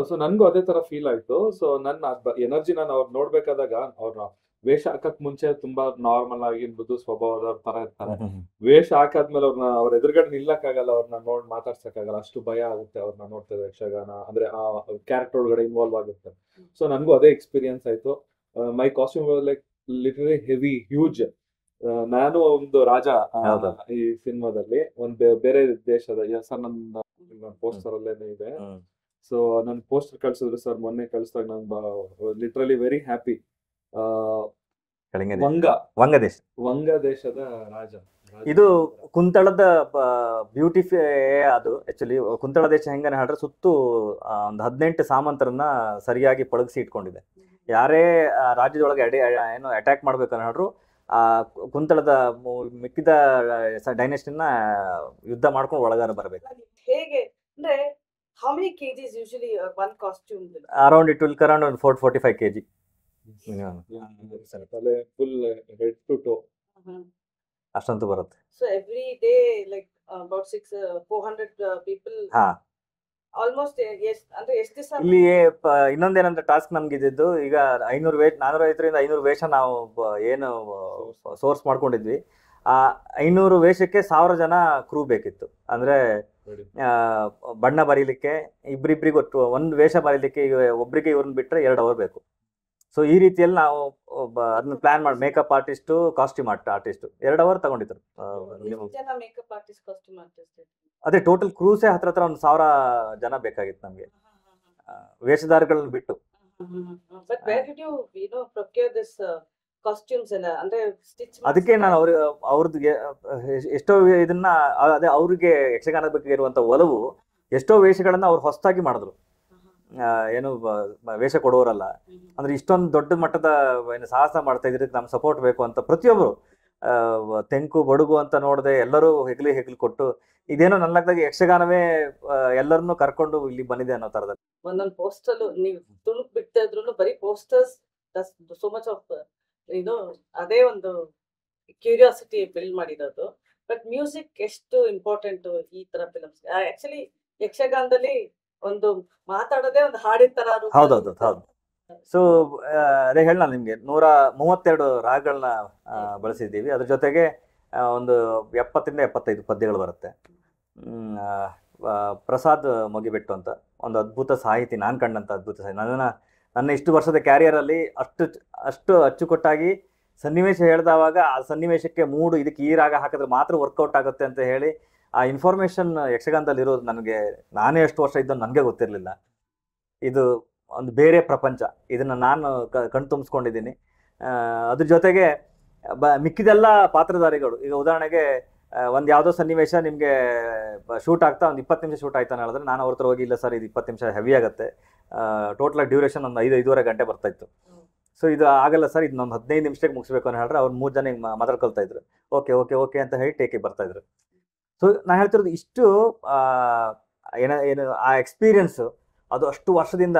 ಸೊ ನನ್ಗೂ ಅದೇ ತರ ಫೀಲ್ ಆಯ್ತು. ಸೊ ನನ್ನ ಎನರ್ಜಿ ನಾನು ಅವ್ರು ನೋಡ್ಬೇಕಾದಾಗ ಅವ್ರ ವೇಷ ಹಾಕಕ್ ಮುಂಚೆ ತುಂಬಾ ನಾರ್ಮಲ್ ಆಗಿ ಮೃದು ಸ್ವಭಾವದವ್ರ ತರ ಇರ್ತಾರೆ. ವೇಷ ಹಾಕಾದ್ಮೇಲೆ ಅವ್ರ ಎದುರುಗಡೆ ನಿಲ್ಲಕ್ ಆಗಲ್ಲ, ಅವ್ರನ್ನ ನೋಡ್ ಮಾತಾಡ್ಸಕ್ಕಾಗಲ್ಲ, ಅಷ್ಟು ಭಯ ಆಗುತ್ತೆ ಅವ್ರನ್ನ ನೋಡ್ತೇವೆ. ಯಕ್ಷಗಾನ ಅಂದ್ರೆ ಆ ಕ್ಯಾರೆಕ್ಟರ್ ಒಳಗಡೆ ಇನ್ವಾಲ್ವ್ ಆಗುತ್ತೆ. ಸೊ ನನ್ಗೂ ಅದೇ ಎಕ್ಸ್ಪೀರಿಯನ್ಸ್ ಆಯ್ತು. My costume like literally heavy, huge. ನಾನು ಒಂದು ರಾಜ ಈ ಸಿನಿಮಾದಲ್ಲಿ ಒಂದು ಬೇರೆ ದೇಶದ ಸರ್, ನನ್ನ ಪೋಸ್ಟರ್ ಅಲ್ಲೇನೆ ಇದೆ. ಸೊ ನನ್ ಪೋಸ್ಟರ್ ಕಳ್ಸಿದ್ರು ಸರ್ ಮೊನ್ನೆ ಕಳ್ಸಿದಾಗ ನಾನು ಲಿಟರಲಿ ವೆರಿ ಹ್ಯಾಪಿ. ವಂಗ ದೇಶದ ರಾಜ. ಇದು ಕುಂತಳದ ಬ್ಯೂಟಿಫೈ ಅದು. ಆಕ್ಚುಲಿ ಕುಂತಳ ದೇಶ ಹೆಂಗನೆ ಹೇಳ್ರೆ ಸುತ್ತು ಒಂದು 18 ಸಾಮಂತರನ್ನ ಸರಿಯಾಗಿ ಪಳಗಿಸಿ ಇಟ್ಕೊಂಡಿದೆ. ಯಾರೇ ರಾಜ್ಯದೊಳಗೆ ಏನು ಅಟ್ಯಾಕ್ ಮಾಡ್ಬೇಕನ್ನ ಹೇಳ್ರು ಆ ಕುಂತಳದ ಮಿಕ್ಕಿದ ಡೈನೆಸ್ಟಿನ ಯುದ್ಧ ಮಾಡ್ಕೊಂಡು ಒಳಗಾರ ಬರ್ಬೇಕು. ಹೇಗೆ ಅಂದ್ರೆ how many kgs usually one costume? Around it will around 445 kg. Full head to toe ಅಷ್ಟಂತೂ ಬರುತ್ತೆ. So every day like about 400 people. Almost ಅಂದ್ರೆ ಎಷ್ಟು ದಿವಸ ಇಲ್ಲಿ ಇನ್ನೊಂದೇನಂದ್ರೆ ಟಾಸ್ಕ್ ನಮ್ಗೆ ಇದ್ದಿದ್ದು, ಈಗ 450ರಿಂದ 500 ವೇಷ ನಾವು ಏನು ಸೋರ್ಸ್ ಮಾಡ್ಕೊಂಡಿದ್ವಿ. ಆ 500 ವೇಷಕ್ಕೆ 1000 ಜನ ಕ್ರೂ ಬೇಕಿತ್ತು. ಅಂದ್ರೆ ಬಣ್ಣ ಬರೀಲಿಕ್ಕೆ ಇಬ್ರಿಬ್ರಿಗೆ ಒಟ್ಟು ಒಂದು ವೇಷ ಬರೀಲಿಕ್ಕೆ ಒಬ್ರಿಗೆ ಇವ್ರನ್ನ ಬಿಟ್ರೆ 2 ಅವರ್ ಬೇಕು. ಸೊ ಈ ರೀತಿಯಲ್ಲಿ ನಾವು ಅದನ್ನ ಪ್ಲಾನ್ ಮಾಡಿ makeup artist, costume artist 2 hour ತಗೊಂಡಿದ್ರು. ಅದೇ ಟೋಟಲ್ ಕ್ರೂಸೇ ಹತ್ರ ಒಂದು 1000 ಜನ ಬೇಕಾಗಿತ್ತು ನಮ್ಗೆ ವೇಷಧಾರಿಗಳನ್ನ ಬಿಟ್ಟು. ಅದಕ್ಕೆ ನಾನು ಅವ್ರದ್ದು ಎಷ್ಟೋ ಇದನ್ನ ಅದೇ ಅವ್ರಿಗೆ ಯಕ್ಷಗಾನದ ಬಗ್ಗೆ ಇರುವಂತ ಒಲವು ಎಷ್ಟೋ ವೇಷಗಳನ್ನ ಅವ್ರು ಹೊಸದಾಗಿ ಮಾಡಿದ್ರು. ಏನು ವೇಷ ಕೊಡೋರಲ್ಲ ಅಂದ್ರೆ ಇಷ್ಟೊಂದು ದೊಡ್ಡ ಮಟ್ಟದ ಏನು ಸಾಹಸ ಮಾಡ್ತಾ ಇದ್ರೆ ನಮ್ ಸಪೋರ್ಟ್ ಬೇಕು ಅಂತ ಪ್ರತಿಯೊಬ್ರು ತೆಂಕು ಬಡುಗು ಅಂತ ನೋಡದೆ ಎಲ್ಲರೂ ಹೆಗ್ಲಿ ಕೊಟ್ಟು ಇದೇನೋ ನನ್ನದಾಗಿ ಯಕ್ಷಗಾನವೇ ಎಲ್ಲರನ್ನು ಕರ್ಕೊಂಡು ಇಲ್ಲಿ ಬಂದಿದೆ ಅನ್ನೋ ತರದಲ್ಲಿ. ಒಂದೊಂದು ಪೋಸ್ಟರ್ ನೀವು ತುಳುಕ್ ಬಿಡ್ತಾ ಇದ್ರು ಬರೀ ಪೋಸ್ಟರ್ಸ್ ಸೋ ಮಚ್ ಆಫ್ ಅದೇ ಒಂದು ಕ್ಯೂರಿಯಾಸಿಟಿ ಬಿಲ್ಡ್ ಮಾಡಿರೋದು. ಬಟ್ ಮ್ಯೂಸಿಕ್ ಎಷ್ಟು ಇಂಪಾರ್ಟೆಂಟ್ ಈ ತರ ಫಿಲಮ್ಸ್. ಆಕ್ಚುಲಿ ಯಕ್ಷಗಾನದಲ್ಲಿ ಒಂದು ಮಾತಾಡೋದೇ ಒಂದು ಹಾಡಿನ ತರ. ಹೌದೌದು. ಸೊ ಅದೇ ಹೇಳ ನಿಮ್ಗೆ 132 ರಾಗಗಳನ್ನ ಬಳಸಿದ್ದೀವಿ. ಅದ್ರ ಜೊತೆಗೆ ಒಂದು 70ರಿಂದ 75 ಪದ್ಯಗಳು ಬರುತ್ತೆ. ಪ್ರಸಾದ್ ಮೊಗಿಬೆಟ್ಟು ಅಂತ ಒಂದು ಅದ್ಭುತ ಸಾಹಿತಿ, ನಾನು ಕಂಡಂತ ಅದ್ಭುತ ಸಾಹಿತಿ. ನನ್ನ ಇಷ್ಟು ವರ್ಷದ ಕ್ಯಾರಿಯರ್ ಅಲ್ಲಿ ಅಷ್ಟು ಅಚ್ಚುಕಟ್ಟಾಗಿ ಸನ್ನಿವೇಶ ಹೇಳಿದವಾಗ ಆ ಸನ್ನಿವೇಶಕ್ಕೆ ಮೂಡು ಇದಕ್ಕೆ ಈ ರಾಗ ಹಾಕಿದ್ರೆ ಮಾತ್ರ ವರ್ಕೌಟ್ ಆಗುತ್ತೆ ಅಂತ ಹೇಳಿ ಆ ಇನ್ಫಾರ್ಮೇಶನ್ ಯಕ್ಷಗಾನದಲ್ಲಿ ಇರೋದು ನಾನೇ ಎಷ್ಟು ವರ್ಷ ಇದ್ದ ನನಗೆ ಗೊತ್ತಿರಲಿಲ್ಲ. ಇದು ಒಂದು ಬೇರೆ ಪ್ರಪಂಚ, ಇದನ್ನ ನಾನು ಕಣ್ತುಂಬಿಸ್ಕೊಂಡಿದ್ದೀನಿ. ಅದ್ರ ಜೊತೆಗೆ ಮಿಕ್ಕಿದೆಲ್ಲ ಪಾತ್ರಧಾರಿಗಳು. ಈಗ ಉದಾಹರಣೆಗೆ ಒಂದು ಯಾವುದೋ ಸನ್ನಿವೇಶ ನಿಮಗೆ ಶೂಟ್ ಆಗ್ತಾ ಒಂದು 20 ನಿಮಿಷ ಶೂಟ್ ಆಯ್ತಾನೆ ಹೇಳಿದ್ರೆ ನಾನು ಅವ್ರ ಹತ್ರ ಹೋಗಿ ಇಲ್ಲ ಸರ್ ಇದು 20 ನಿಮಿಷ ಹೆವಿ ಆಗುತ್ತೆ, ಟೋಟಲ್ ಡ್ಯೂರೇಷನ್ ಒಂದು 5-5.5 ಗಂಟೆ ಬರ್ತಾ ಇತ್ತು. ಸೊ ಇದು ಆಗಲ್ಲ ಸರ್, ಇದನ್ನೊಂದು 15 ನಿಮಿಷಕ್ಕೆ ಮುಗಿಸ್ಬೇಕು ಅಂತ ಹೇಳಿದ್ರೆ ಅವ್ರು 3 ಜನ ಮಾತಾಡ್ಕೊಳ್ತಾ ಇದ್ರು. ಓಕೆ ಅಂತ ಹೇಳಿ ಟೇಕಿಗೆ ಬರ್ತಾ ಇದ್ರು. ಸೊ ನಾನು ಹೇಳ್ತಿರೋದು ಇಷ್ಟು ಏನು ಆ ಎಕ್ಸ್ಪೀರಿಯನ್ಸು ಅದು ಅಷ್ಟು ವರ್ಷದಿಂದ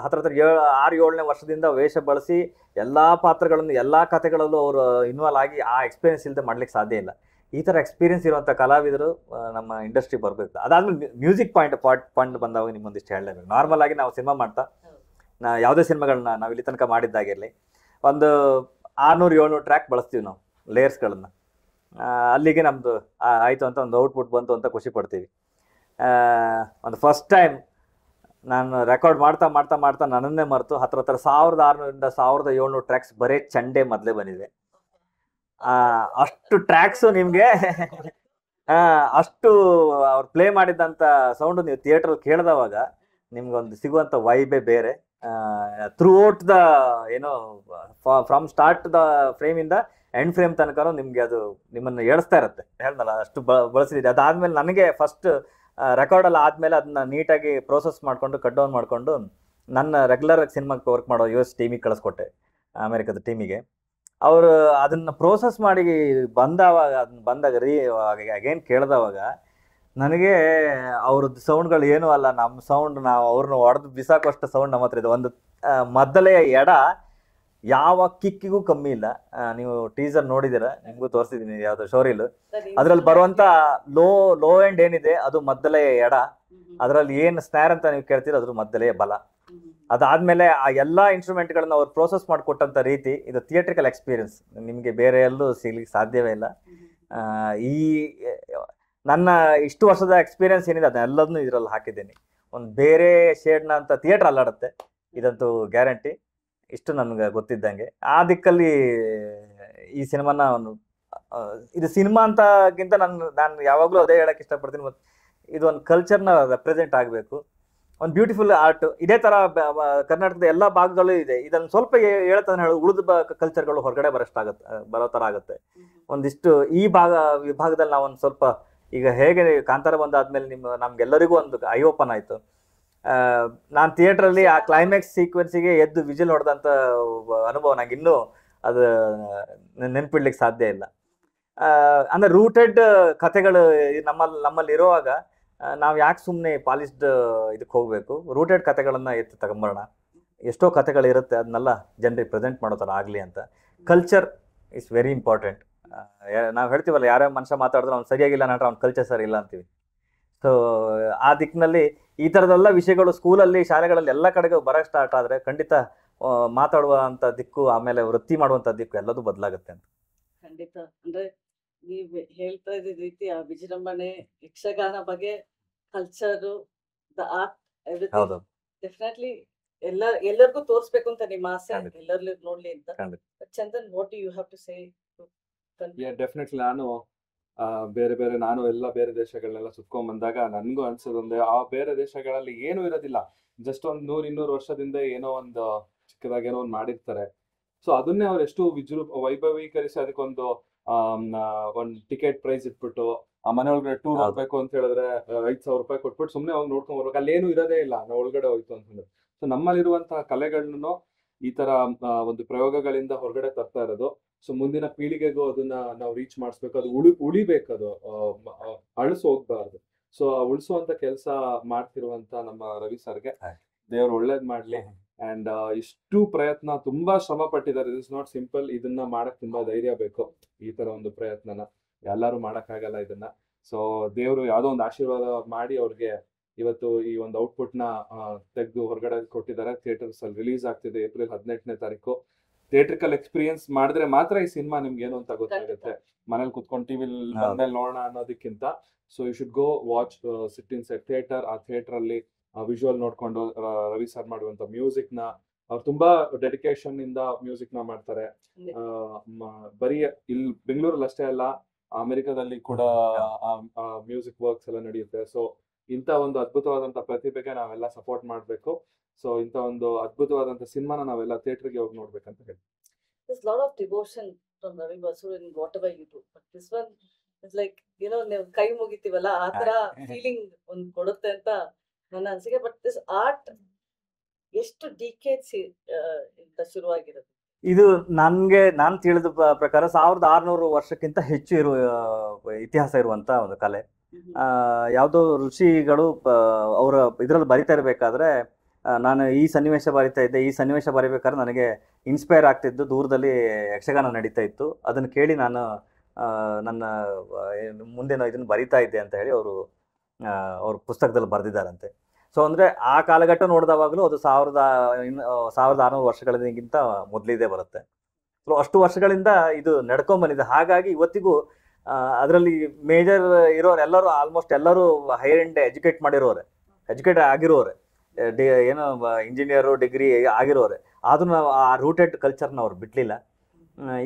ಹತ್ರ 6-7ನೇ ವರ್ಷದಿಂದ ವೇಷ ಬಳಸಿ ಎಲ್ಲಾ ಪಾತ್ರಗಳನ್ನು ಎಲ್ಲಾ ಕಥೆಗಳಲ್ಲೂ ಅವರು ಇನ್ವಾಲ್ವ್ ಆಗಿ ಆ ಎಕ್ಸ್ಪೀರಿಯನ್ಸ್ ಇಲ್ಲದೆ ಮಾಡ್ಲಿಕ್ಕೆ ಸಾಧ್ಯ ಇಲ್ಲ. ಈ ತರ ಎಕ್ಸ್ಪೀರಿಯನ್ಸ್ ಇರುವಂತ ಕಲಾವಿದರು ನಮ್ಮ ಇಂಡಸ್ಟ್ರಿ ಬರ್ಬೇಕು. ಅದಾದ್ಮೇಲೆ ಮ್ಯೂಸಿಕ್ ಪಾಯಿಂಟ್ ಬಂದಾಗ ನಿಮ್ಮೊಂದಿಷ್ಟು ಹೇಳಲೇಬೇಕು. ನಾರ್ಮಲ್ ಆಗಿ ನಾವು ಸಿನಿಮಾ ಮಾಡ್ತಾ ಯಾವುದೇ ಸಿನಿಮಾಗಳನ್ನ ನಾವು ಇಲ್ಲಿ ತನಕ ಮಾಡಿದ್ದಾಗಿರಲಿ ಒಂದು 600-700 ಟ್ರ್ಯಾಕ್ ಬಳಸ್ತೀವಿ ನಾವು ಲೇಯರ್ಸ್ಗಳನ್ನ. ಅಲ್ಲಿಗೆ ನಮ್ದು ಆಯ್ತು ಅಂತ ಒಂದು ಔಟ್ಪುಟ್ ಬಂತು ಅಂತ ಖುಷಿ ಪಡ್ತೀವಿ. ಒಂದು ಫಸ್ಟ್ ಟೈಮ್ ನಾನು ರೆಕಾರ್ಡ್ ಮಾಡ್ತಾ ನನ್ನನ್ನೇ ಮರೆತು ಹತ್ರ 1600ರಿಂದ 1700 ಟ್ರ್ಯಾಕ್ಸ್ ಬರೇ ಚಂಡೆ ಮೊದಲೇ ಬಂದಿದೆ. ಅಷ್ಟು ಟ್ರ್ಯಾಕ್ಸು ನಿಮ್ಗೆ ಅಷ್ಟು ಅವ್ರು ಪ್ಲೇ ಮಾಡಿದಂತ ಸೌಂಡ್ ನೀವು ಥಿಯೇಟರ್ ಕೇಳಿದವಾಗ ನಿಮ್ಗೊಂದು ಸಿಗುವಂತ ವೈಬೇ ಬೇರೆ. ಥ್ರೂ ಔಟ್ ದ ಏನೋ ಫ್ರಮ್ ಸ್ಟಾರ್ಟ್ ದ ಫ್ರೇಮ್ ಇಂದ ಎಂಡ್ ಫ್ರೇಮ್ ತನಕ ನಿಮ್ಗೆ ಅದು ನಿಮ್ಮನ್ನು ಏಳಿಸ್ತಾ ಇರುತ್ತೆ. ಹೇಳ್ದಲ್ಲ ಅಷ್ಟು ಬಳಸಿದ್ದೀರಿ. ಅದಾದ್ಮೇಲೆ ನನಗೆ ಫಸ್ಟ್ ರೆಕಾರ್ಡ್ ಎಲ್ಲ ಆದ್ಮೇಲೆ ಅದನ್ನ ನೀಟಾಗಿ ಪ್ರೋಸೆಸ್ ಮಾಡ್ಕೊಂಡು ಕಟ್ ಡೌನ್ ಮಾಡ್ಕೊಂಡು ನನ್ನ ರೆಗ್ಯುಲರ್ ಸಿನಿಮಾಕ್ಕೆ ವರ್ಕ್ ಮಾಡೋ US ಟೀಮಿಗೆ ಕಳಿಸ್ಕೊಟ್ಟೆ, ಅಮೆರಿಕದ ಟೀಮಿಗೆ. ಅವರು ಅದನ್ನ ಪ್ರೋಸೆಸ್ ಮಾಡಿ ಬಂದಾಗ ಅಗೇನ್ ಕೇಳಿದವಾಗ ನನಗೆ ಅವ್ರದ್ದು ಸೌಂಡ್ಗಳು ಏನೂ ಅಲ್ಲ, ನಮ್ಮ ಸೌಂಡ್ ನಾವು ಅವ್ರನ್ನ ಹೊಡೆದು ಬಿಸಾಕೋಷ್ಟು ಸೌಂಡ್ ನಮ್ಮ ಹತ್ರ ಇದೆ. ಒಂದು ಮದ್ದಲೆಯ ಎಡ ಯಾವ ಕಿಕ್ಕಿಗೂ ಕಮ್ಮಿ ಇಲ್ಲ. ನೀವು ಟೀಸರ್ ನೋಡಿದಿರ, ನಿಮ್ಗೂ ತೋರಿಸಿದೀನಿ ಯಾವ್ದು ಶೋರಿಲ್. ಅದ್ರಲ್ಲಿ ಬರುವಂತ ಲೋ ಎಂಡ್ ಏನಿದೆ ಅದು ಮದ್ದಲೆಯ ಎಡ. ಅದ್ರಲ್ಲಿ ಏನ್ ಸ್ನ್ಯಾರ್ ಅಂತ ನೀವು ಕೇಳ್ತೀರ ಅದ್ರ ಮದ್ದಲೆಯ ಬಲ. ಅದಾದ್ಮೇಲೆ ಆ ಎಲ್ಲಾ ಇನ್ಸ್ಟ್ರೂಮೆಂಟ್ ಗಳನ್ನ ಅವ್ರು ಪ್ರೋಸೆಸ್ ಮಾಡಿಕೊಟ್ಟಂತ ರೀತಿ, ಇದು ಥಿಯೇಟ್ರಿಕಲ್ ಎಕ್ಸ್ಪೀರಿಯನ್ಸ್ ನಿಮ್ಗೆ ಬೇರೆ ಎಲ್ಲೂ ಸಿಗ್ಲಿಕ್ಕೆ ಸಾಧ್ಯವೇ ಇಲ್ಲ. ಈ ನನ್ನ ಇಷ್ಟು ವರ್ಷದ ಎಕ್ಸ್ಪೀರಿಯನ್ಸ್ ಏನಿದೆ ಅದನ್ನೆಲ್ಲದನ್ನು ಇದ್ರಲ್ಲಿ ಹಾಕಿದ್ದೀನಿ. ಒಂದು ಬೇರೆ ಶೇಡ್ನ ಅಂತ ಥಿಯೇಟರ್ ಅಲ್ಲಾಡುತ್ತೆ, ಇದಂತೂ ಗ್ಯಾರಂಟಿ. ಇಷ್ಟು ನನ್ಗೆ ಗೊತ್ತಿದ್ದಂಗೆ ಆ ದಿಕ್ಕಲ್ಲಿ ಈ ಸಿನಿಮಾನ ಇದು ಸಿನಿಮಾ ಅಂತಕ್ಕಿಂತ ನಾನು ಯಾವಾಗಲೂ ಅದೇ ಹೇಳಕ್ ಇಷ್ಟಪಡ್ತೀನಿ. ಮತ್ತು ಇದು ಒಂದು ಕಲ್ಚರ್ನ ರೆಪ್ರೆಸೆಂಟ್ ಆಗಬೇಕು, ಒಂದು ಬ್ಯೂಟಿಫುಲ್ ಆರ್ಟ್. ಇದೇ ತರ ಕರ್ನಾಟಕದ ಎಲ್ಲಾ ಭಾಗಗಳು ಇದೆ. ಇದನ್ನು ಸ್ವಲ್ಪ ಹೇಳ್ತಾನೆ ಹೇಳಿ ಉಳಿದ ಕಲ್ಚರ್ಗಳು ಹೊರಗಡೆ ಬರೋ ತರ ಆಗುತ್ತೆ. ಒಂದಿಷ್ಟು ಈ ವಿಭಾಗದಲ್ಲಿ ನಾವು ಒಂದು ಸ್ವಲ್ಪ ಈಗ ಹೇಗೆ ಕಾಂತಾರ ಬಂದಾದ್ಮೇಲೆ ನಮ್ಗೆಲ್ಲರಿಗೂ ಒಂದು ಐ ಓಪನ್ ಆಯ್ತು. ನಾನು ಥಿಯೇಟ್ರಲ್ಲಿ ಆ ಕ್ಲೈಮ್ಯಾಕ್ಸ್ ಸೀಕ್ವೆನ್ಸಿಗೆ ಎದ್ದು ವಿಜಿಲ್ ಹೊಡೆದಂತ ಅನುಭವ ನಂಗೆ ಇನ್ನೂ ಅದು ನೆನ್ಪಿಡ್ಲಿಕ್ಕೆ ಸಾಧ್ಯ ಇಲ್ಲ. ಅಂದ್ರೆ ರೂಟೆಡ್ ಕಥೆಗಳು ನಮ್ಮಲ್ಲಿ ಇರುವಾಗ ನಾವು ಯಾಕೆ ಸುಮ್ಮನೆ ಪಾಲಿಸ್ಡ್ ಇದಕ್ಕೆ ಹೋಗ್ಬೇಕು, ರೂಟೆಡ್ ಕಥೆಗಳನ್ನ ಎತ್ತು ತಗೊಂಬರೋಣ. ಎಷ್ಟೋ ಕಥೆಗಳು ಇರುತ್ತೆ, ಅದನ್ನೆಲ್ಲ ಜನರಿಗೆ ಪ್ರೆಸೆಂಟ್ ಮಾಡೋ ಥರ ಆಗಲಿ ಅಂತ. Culture is very important. ನಾವು ಹೇಳ್ತೀವಲ್ಲ, ಯಾರೇ ಮನುಷ್ಯ ಮಾತಾಡಿದ್ರೆ ಅವ್ನು ಸರಿಯಾಗಿಲ್ಲ ನಟ್ರೆ ಅವ್ನ ಕಲ್ಚರ್ ಸರಿ ಇಲ್ಲ ಅಂತೀವಿ. ಸೊ ಆ ದಿಕ್ಕಿನಲ್ಲಿ ಈ ಥರದೆಲ್ಲ ವಿಷಯಗಳು ಸ್ಕೂಲಲ್ಲಿ ಶಾಲೆಗಳಲ್ಲಿ ಎಲ್ಲ ಕಡೆಗೂ ಬರೋಕ್ಕೆ ಸ್ಟಾರ್ಟ್ ಆದರೆ ಖಂಡಿತ ಮಾತಾಡುವಂಥ ದಿಕ್ಕು, ಆಮೇಲೆ ವೃತ್ತಿ ಮಾಡುವಂಥ ದಿಕ್ಕು ಎಲ್ಲದೂ ಬದಲಾಗುತ್ತೆ ಅಂತ. ಖಂಡಿತ. ಅಂದ್ರೆ ನೀವ್ ಹೇಳ್ತಾ ಇದ್ದ ರೀತಿ ಆ ವಿಜೃಂಭಣೆ, ಯಕ್ಷಗಾನ ಬಗ್ಗೆ, ಕಲ್ಚರ್, ದ ಆರ್ಟ್, ಎವ್ರಿಥಿಂಗ್ ಹೌದು, ಡೆಫಿನೆಟ್ಲಿ ಎಲ್ಲರಿಗೂ ತೋರಿಸ್ಬೇಕು ಅಂತ ನಿಮ್ಮ ಆಸೆ, ಖಂಡಿತ. ಎಲ್ಲರೂ ನೋಡ್ಲಿ ಅಂತ. ಖಂಡಿತ. Chandan, what you have to say? Definitely ನಾನು ನಾನು ಎಲ್ಲ ಬೇರೆ ದೇಶಗಳನ್ನೆಲ್ಲ ಸುತ್ಕೊಂಡ್ ಬಂದಾಗ ನನ್ಗೂ ಅನ್ಸೋದೊಂದೇ, ಆ ಬೇರೆ ದೇಶಗಳಲ್ಲಿ ಏನೂ ಇರೋದಿಲ್ಲ. ಜಸ್ಟ್ ಒಂದ್ 100-200 ವರ್ಷದಿಂದ ಏನೋ ಒಂದು ಚಿಕ್ಕದಾಗಿ ಏನೋ ಒಂದು ಮಾಡಿರ್ತಾರೆ. ಸೊ ಅದನ್ನೇ ಅವ್ರು ಎಷ್ಟು ವೈಭವೀಕರಿಸಿ ಅದಕ್ಕೊಂದು ಒಂದ್ ಟಿಕೆಟ್ ಪ್ರೈಸ್ ಇಟ್ಬಿಟ್ಟು ಆ ಮನೆ ಒಳಗಡೆ ಟೂರ್ ಹೋಗ್ಬೇಕು ಅಂತ ಹೇಳಿದ್ರೆ 5,000 ರೂಪಾಯಿ ಕೊಟ್ಬಿಟ್ಟು ಸುಮ್ನೆ ಅವ್ನು ನೋಡ್ಕೊಂಡ್ ಬರ್ಬೇಕು. ಅಲ್ಲಿ ಏನು ಇರೋದೇ ಇಲ್ಲ, ನಾವು ಒಳಗಡೆ ಹೋಯ್ತು ಅಂತಂದ್ರೆ. ಸೊ ನಮ್ಮಲ್ಲಿರುವಂತಹ ಕಲೆಗಳನ್ನು ಈ ತರ ಒಂದು ಪ್ರಯೋಗಗಳಿಂದ ಹೊರಗಡೆ ತರ್ತಾ ಇರೋದು. ಸೊ ಮುಂದಿನ ಪೀಳಿಗೆಗೂ ಅದನ್ನ ನಾವು ರೀಚ್ ಮಾಡಿಸ್ಬೇಕು. ಅದು ಉಳಿಬೇಕು, ಅದು ಅಳಿಸು ಹೋಗ್ಬಾರ್ದು. ಸೊ ಉಳಿಸುವಂತ ಕೆಲಸ ಮಾಡ್ತಿರುವಂತ ನಮ್ಮ ರವಿ ಸರ್ಗೆ ದೇವ್ರು ಒಳ್ಳೇದ್ ಮಾಡ್ಲಿ. ಅಂಡ್ ಇಷ್ಟು ಪ್ರಯತ್ನ, ತುಂಬಾ ಶ್ರಮ ಪಟ್ಟಿದ್ದಾರೆ. It is not simple. ಇದನ್ನ ಮಾಡಕ್ ತುಂಬಾ ಧೈರ್ಯ ಬೇಕು. ಈ ತರ ಒಂದು ಪ್ರಯತ್ನನ ಎಲ್ಲಾರು ಮಾಡಕ್ ಆಗಲ್ಲ ಇದನ್ನ. ಸೊ ದೇವ್ರು ಯಾವ್ದೋ ಒಂದು ಆಶೀರ್ವಾದ ಮಾಡಿ ಅವ್ರಿಗೆ ಇವತ್ತು ಈ ಒಂದು ಔಟ್ಪುಟ್ ನ ತೆಗೆದು ಹೊರಗಡೆ ಕೊಟ್ಟಿದ್ದಾರೆ. ಥಿಯೇಟರ್ಸ್ ಅಲ್ಲಿ ರಿಲೀಸ್ ಆಗ್ತಿದೆ ಏಪ್ರಿಲ್ 18ನೇ ತಾರೀಕು. ಥಿಯೇಟ್ರಿಕಲ್ ಎಕ್ಸ್ಪೀರಿಯನ್ಸ್ ಮಾಡಿದ್ರೆ ಮಾತ್ರ ಈ ಸಿನಿಮಾ ನಿಮ್ಗೆ ಏನು ಅಂತ ಗೊತ್ತಾಗುತ್ತೆ. ಮನೇಲಿ ಕುತ್ಕೊಂಡು ಟಿವಿಲಿ ಬಂದ್ಮೇಲೆ ನೋಡೋಣ ಅನ್ನೋದಕ್ಕಿಂತ so you should go watch, sit in set theatre. ಆ ಥಿಯೇಟರ್ ಅಲ್ಲಿ ವಿಜುವಲ್ ನೋಡ್ಕೊಂಡು ರವಿ ಸರ್ ಮಾಡುವಂತ ಮ್ಯೂಸಿಕ್ ನ, ಅವ್ರು ತುಂಬಾ ಡೆಡಿಕೇಶನ್ ಇಂದ ಮ್ಯೂಸಿಕ್ ನ ಮಾಡ್ತಾರೆ. ಬರೀ ಇಲ್ಲಿ ಬೆಂಗಳೂರಲ್ಲಿ ಅಷ್ಟೇ ಅಲ್ಲ, ಅಮೆರಿಕದಲ್ಲಿ ಕೂಡ ಮ್ಯೂಸಿಕ್ ವರ್ಕ್ಸ್ ಎಲ್ಲ ನಡೆಯುತ್ತೆ. ಸೊ ಇಂಥ ಒಂದು ಅದ್ಭುತವಾದಂತ ಪ್ರತಿಭೆಗೆ ನಾವೆಲ್ಲ ಸಪೋರ್ಟ್ ಮಾಡ್ಬೇಕು. ಸೊ ಇಂಥ ಒಂದು ಅದ್ಭುತವಾದಂತ ಸಿನಿಮಾನ ನಾವೆಲ್ಲ ಥಿಯೇಟರ್ಗೆ ಹೋಗಿ ನೋಡ್ಬೇಕಂತ ಹೇಳಿ. There's a lot of devotion from Ravi Basu in whatever you do, but this one is like, ನೀವು ಕೈ ಮುಗಿತೀವಲ್ಲ ಆ ತರ ಫೀಲಿಂಗ್ ಒಂದು ಕೊಡುತ್ತೆ ಅಂತ ನನ್ನ ಅನ್ಸಿಕೆ. ಬಟ್ ದಿಸ್ ಆರ್ಟ್ ಎಷ್ಟು ಡಿಕೇಡ್ಸ್ ಇಂದ ಶುರುವಾಗಿರೋದು? ಇದು ನಾನು ತಿಳಿದ ಪ್ರಕಾರ 1600 ವರ್ಷಕ್ಕಿಂತ ಹೆಚ್ಚು ಇತಿಹಾಸ ಇರುವಂತ ಒಂದು ಕಲೆ. ಯಾವುದೋ ಋಷಿಗಳು ಅವರ ಇದ್ರಲ್ಲಿ ಬರಿತಾ ಇರಬೇಕಾದ್ರೆ, ನಾನು ಈ ಸನ್ನಿವೇಶ ಬರಿತಾ ಇದ್ದೆ, ಈ ಸನ್ನಿವೇಶ ಬರಿಬೇಕಾದ್ರೆ ನನಗೆ ಇನ್ಸ್ಪೈರ್ ಆಗ್ತಿದ್ದು ದೂರದಲ್ಲಿ ಯಕ್ಷಗಾನ ನಡೀತಾ ಇತ್ತು, ಅದನ್ನು ಕೇಳಿ ನಾನು ನನ್ನ ಮುಂದಿನ ಇದನ್ನು ಬರಿತಾ ಇದ್ದೆ ಅಂತ ಹೇಳಿ ಅವ್ರ ಪುಸ್ತಕದಲ್ಲಿ ಬರೆದಿದ್ದಾರಂತೆ. ಸೊ ಅಂದರೆ ಆ ಕಾಲಘಟ್ಟ ನೋಡಿದವಾಗಲೂ ಅದು 1600 ವರ್ಷಗಳಿಗಿಂತ ಮೊದಲಿದೆ ಬರುತ್ತೆ. ಸೊ ಅಷ್ಟು ವರ್ಷಗಳಿಂದ ಇದು ನಡ್ಕೊಂಬಂದಿದೆ. ಹಾಗಾಗಿ ಇವತ್ತಿಗೂ ಅದರಲ್ಲಿ ಮೇಜರ್ ಇರೋರು ಎಲ್ಲರೂ, ಆಲ್ಮೋಸ್ಟ್ ಎಲ್ಲರೂ ಹೈಯರ್ ಎಂಡ್ ಎಜುಕೇಟ್ ಆಗಿರೋರೆ, ಏನೋ ಇಂಜಿನಿಯರು ಡಿಗ್ರಿ ಆಗಿರೋರೆ. ಆದ್ರೂ ನಾವು ಆ ರೂಟೆಡ್ ಕಲ್ಚರ್ನ ಅವ್ರು ಬಿಡ್ಲಿಲ್ಲ.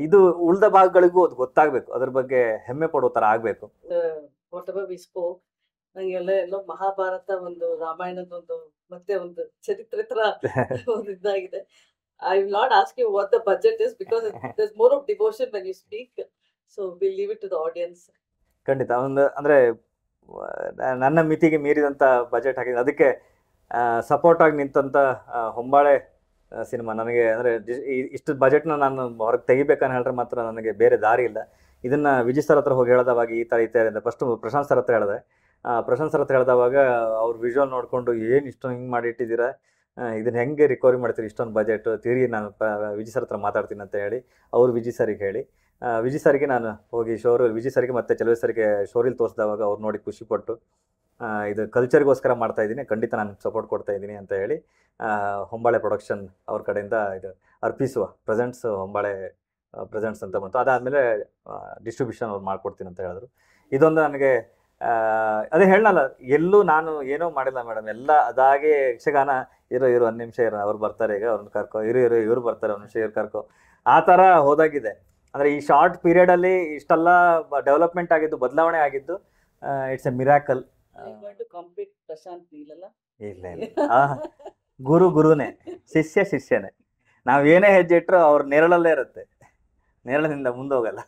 ಇದು ಉಳಿದ ಭಾಗಗಳಿಗೂ ಅದು ಗೊತ್ತಾಗ್ಬೇಕು, ಅದ್ರ ಬಗ್ಗೆ ಹೆಮ್ಮೆ ಪಡೋ ತರ ಆಗ್ಬೇಕು. ವಾಟ್ ಎವರ್ ವಿ ಸ್ಪೋಕ್, ನಂಗೆಲ್ಲ ಎಲ್ಲೋ ಮಹಾಭಾರತ ಒಂದು ರಾಮಾಯಣದ ಒಂದು ಮತ್ತೆ ಒಂದು ಚರಿತ್ರೆ ತರ ಒಂದು ಇದಾಗಿದೆ. I will not ask you what the budget is because there's more of devotion when you speak, so will leave it to the audience. ಖಂಡಿತ ಒಂದು ಅಂದ್ರೆ ನನ್ನ ಮಿತಿಗೆ ಮೀರಿದಂತ ಬಜೆಟ್ ಹಾಕಿದ್ರೆ ಅದಕ್ಕೆ ಸಪೋರ್ಟ್ ಆಗಿ ನಿಂತಂತ ಹೊಂಬಾಳೆ ಸಿನಿಮಾ ನನಗೆ ಅಂದ್ರೆ ಇಷ್ಟು ಬಜೆಟ್ನ ನಾನು ಹೊರಗೆ ತೆಗಿಬೇಕಂತ ಹೇಳಿದ್ರೆ ಮಾತ್ರ ನನಗೆ ಬೇರೆ ದಾರಿ ಇಲ್ಲ. ಇದನ್ನ ವಿಜಯ್ ಸರ್ ಹತ್ರ ಹೋಗಿ ಹೇಳಿದವಾಗ ಈ ತರ ಅಂತ ಫಸ್ಟ್ ಪ್ರಶಾಂತ್ ಸರ್ ಹತ್ರ ಹೇಳಿದೆ. ಪ್ರಶಾಂತ್ ಸರ್ ಹತ್ರ ಹೇಳಿದವಾಗ ಅವ್ರ ವಿಜುವಲ್ ನೋಡ್ಕೊಂಡು ಏನು ಇಷ್ಟೊಂದು ಹಿಂಗೆ ಮಾಡಿ ಇಟ್ಟಿದ್ದೀರಾ, ಇದನ್ನ ಹೆಂಗೆ ರಿಕವರಿ ಮಾಡ್ತೀರಿ ಇಷ್ಟೊಂದು ಬಜೆಟ್ ತಿರುಗಿ ನಾನು ವಿಜಯ್ ಸರ್ ಹತ್ರ ಮಾತಾಡ್ತೀನಿ ಅಂತ ಹೇಳಿ ಅವ್ರು ವಿಜಯ್ ಸರಿಗೆ ಹೇಳಿ ವಿಜಯ್ ಸರ್ಗೆ ನಾನು ಹೋಗಿ ವಿಜಯ್ ಸರ್ಗೆ ಮತ್ತೆ ಚಲುವೆ ಸರ್ಗೆ ಶೋರಿಲ್ ತೋರಿಸಿದವಾಗ ಅವ್ರು ನೋಡಿ ಖುಷಿಪಟ್ಟು ಇದು ಕಲ್ಚರ್ಗೋಸ್ಕರ ಮಾಡ್ತಾ ಇದ್ದೀನಿ, ಖಂಡಿತ ನಾನು ಸಪೋರ್ಟ್ ಕೊಡ್ತಾ ಇದ್ದೀನಿ ಅಂತ ಹೇಳಿ ಹೊಂಬಾಳೆ ಪ್ರೊಡಕ್ಷನ್ ಅವ್ರ ಕಡೆಯಿಂದ ಇದು ಅರ್ಪಿಸುವ ಪ್ರೆಸೆಂಟ್ಸ್ ಹೊಂಬಾಳೆ ಪ್ರೆಸೆಂಟ್ಸ್ ಅಂತ ಬಂತು. ಅದಾದಮೇಲೆ ಡಿಸ್ಟ್ರಿಬ್ಯೂಷನ್ ಅವ್ರು ಮಾಡ್ಕೊಡ್ತೀನಿ ಅಂತ ಹೇಳಿದ್ರು. ಇದೊಂದು ನನಗೆ ಅದೇ ಹೇಳಲ್ಲ, ಎಲ್ಲೂ ನಾನು ಏನೋ ಮಾಡಿಲ್ಲ ಮೇಡಮ್, ಎಲ್ಲ ಅದಾಗೆ ಯಕ್ಷಗಾನ ಇರೋ 1 ನಿಮಿಷ ಅವ್ರು ಬರ್ತಾರೆ, ಈಗ ಅವ್ರನ್ನ ಕರ್ಕೊ, ಇವ್ರು ಬರ್ತಾರೆ 1 ನಿಮಿಷ ಇವ್ರು ಕರ್ಕೊ, ಆ ಥರ ಹೋದಾಗಿದೆ. ಅಂದರೆ ಈ ಶಾರ್ಟ್ ಪೀರಿಯಡಲ್ಲಿ ಇಷ್ಟೆಲ್ಲ ಡೆವಲಪ್ಮೆಂಟ್ ಆಗಿದ್ದು, ಬದಲಾವಣೆ ಆಗಿದ್ದು, ಇಟ್ಸ್ ಎ ಮಿರಾಕಲ್. ಪ್ರಶಾಂತ್ ನೀಲಲ್ಲ ಇಲ್ಲ ಗುರುನೇ, ಶಿಷ್ಯನೇ. ನಾವ್ ಏನೇ ಹೆಜ್ಜೆ ಇಟ್ಟರು ಅವ್ರ ನೆರಳಲ್ಲೇ ಇರುತ್ತೆ, ನೆರಳಿನಿಂದ ಮುಂದೆ ಹೋಗಲ್ಲ.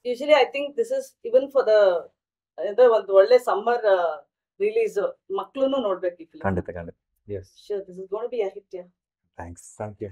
Usually I think this is even for the ಒಂದು ಒಳ್ಳೆ ಸಮ್ಮರ್ ರಿಲೀಸ್, ಮಕ್ಕಳು ನೋಡ್ಬೇಕು ಈ ಫಿಲ್ಮ್. ಖಂಡಿತ. Yes. Sure, this is going to be a hit, yeah. Thanks. Thank you.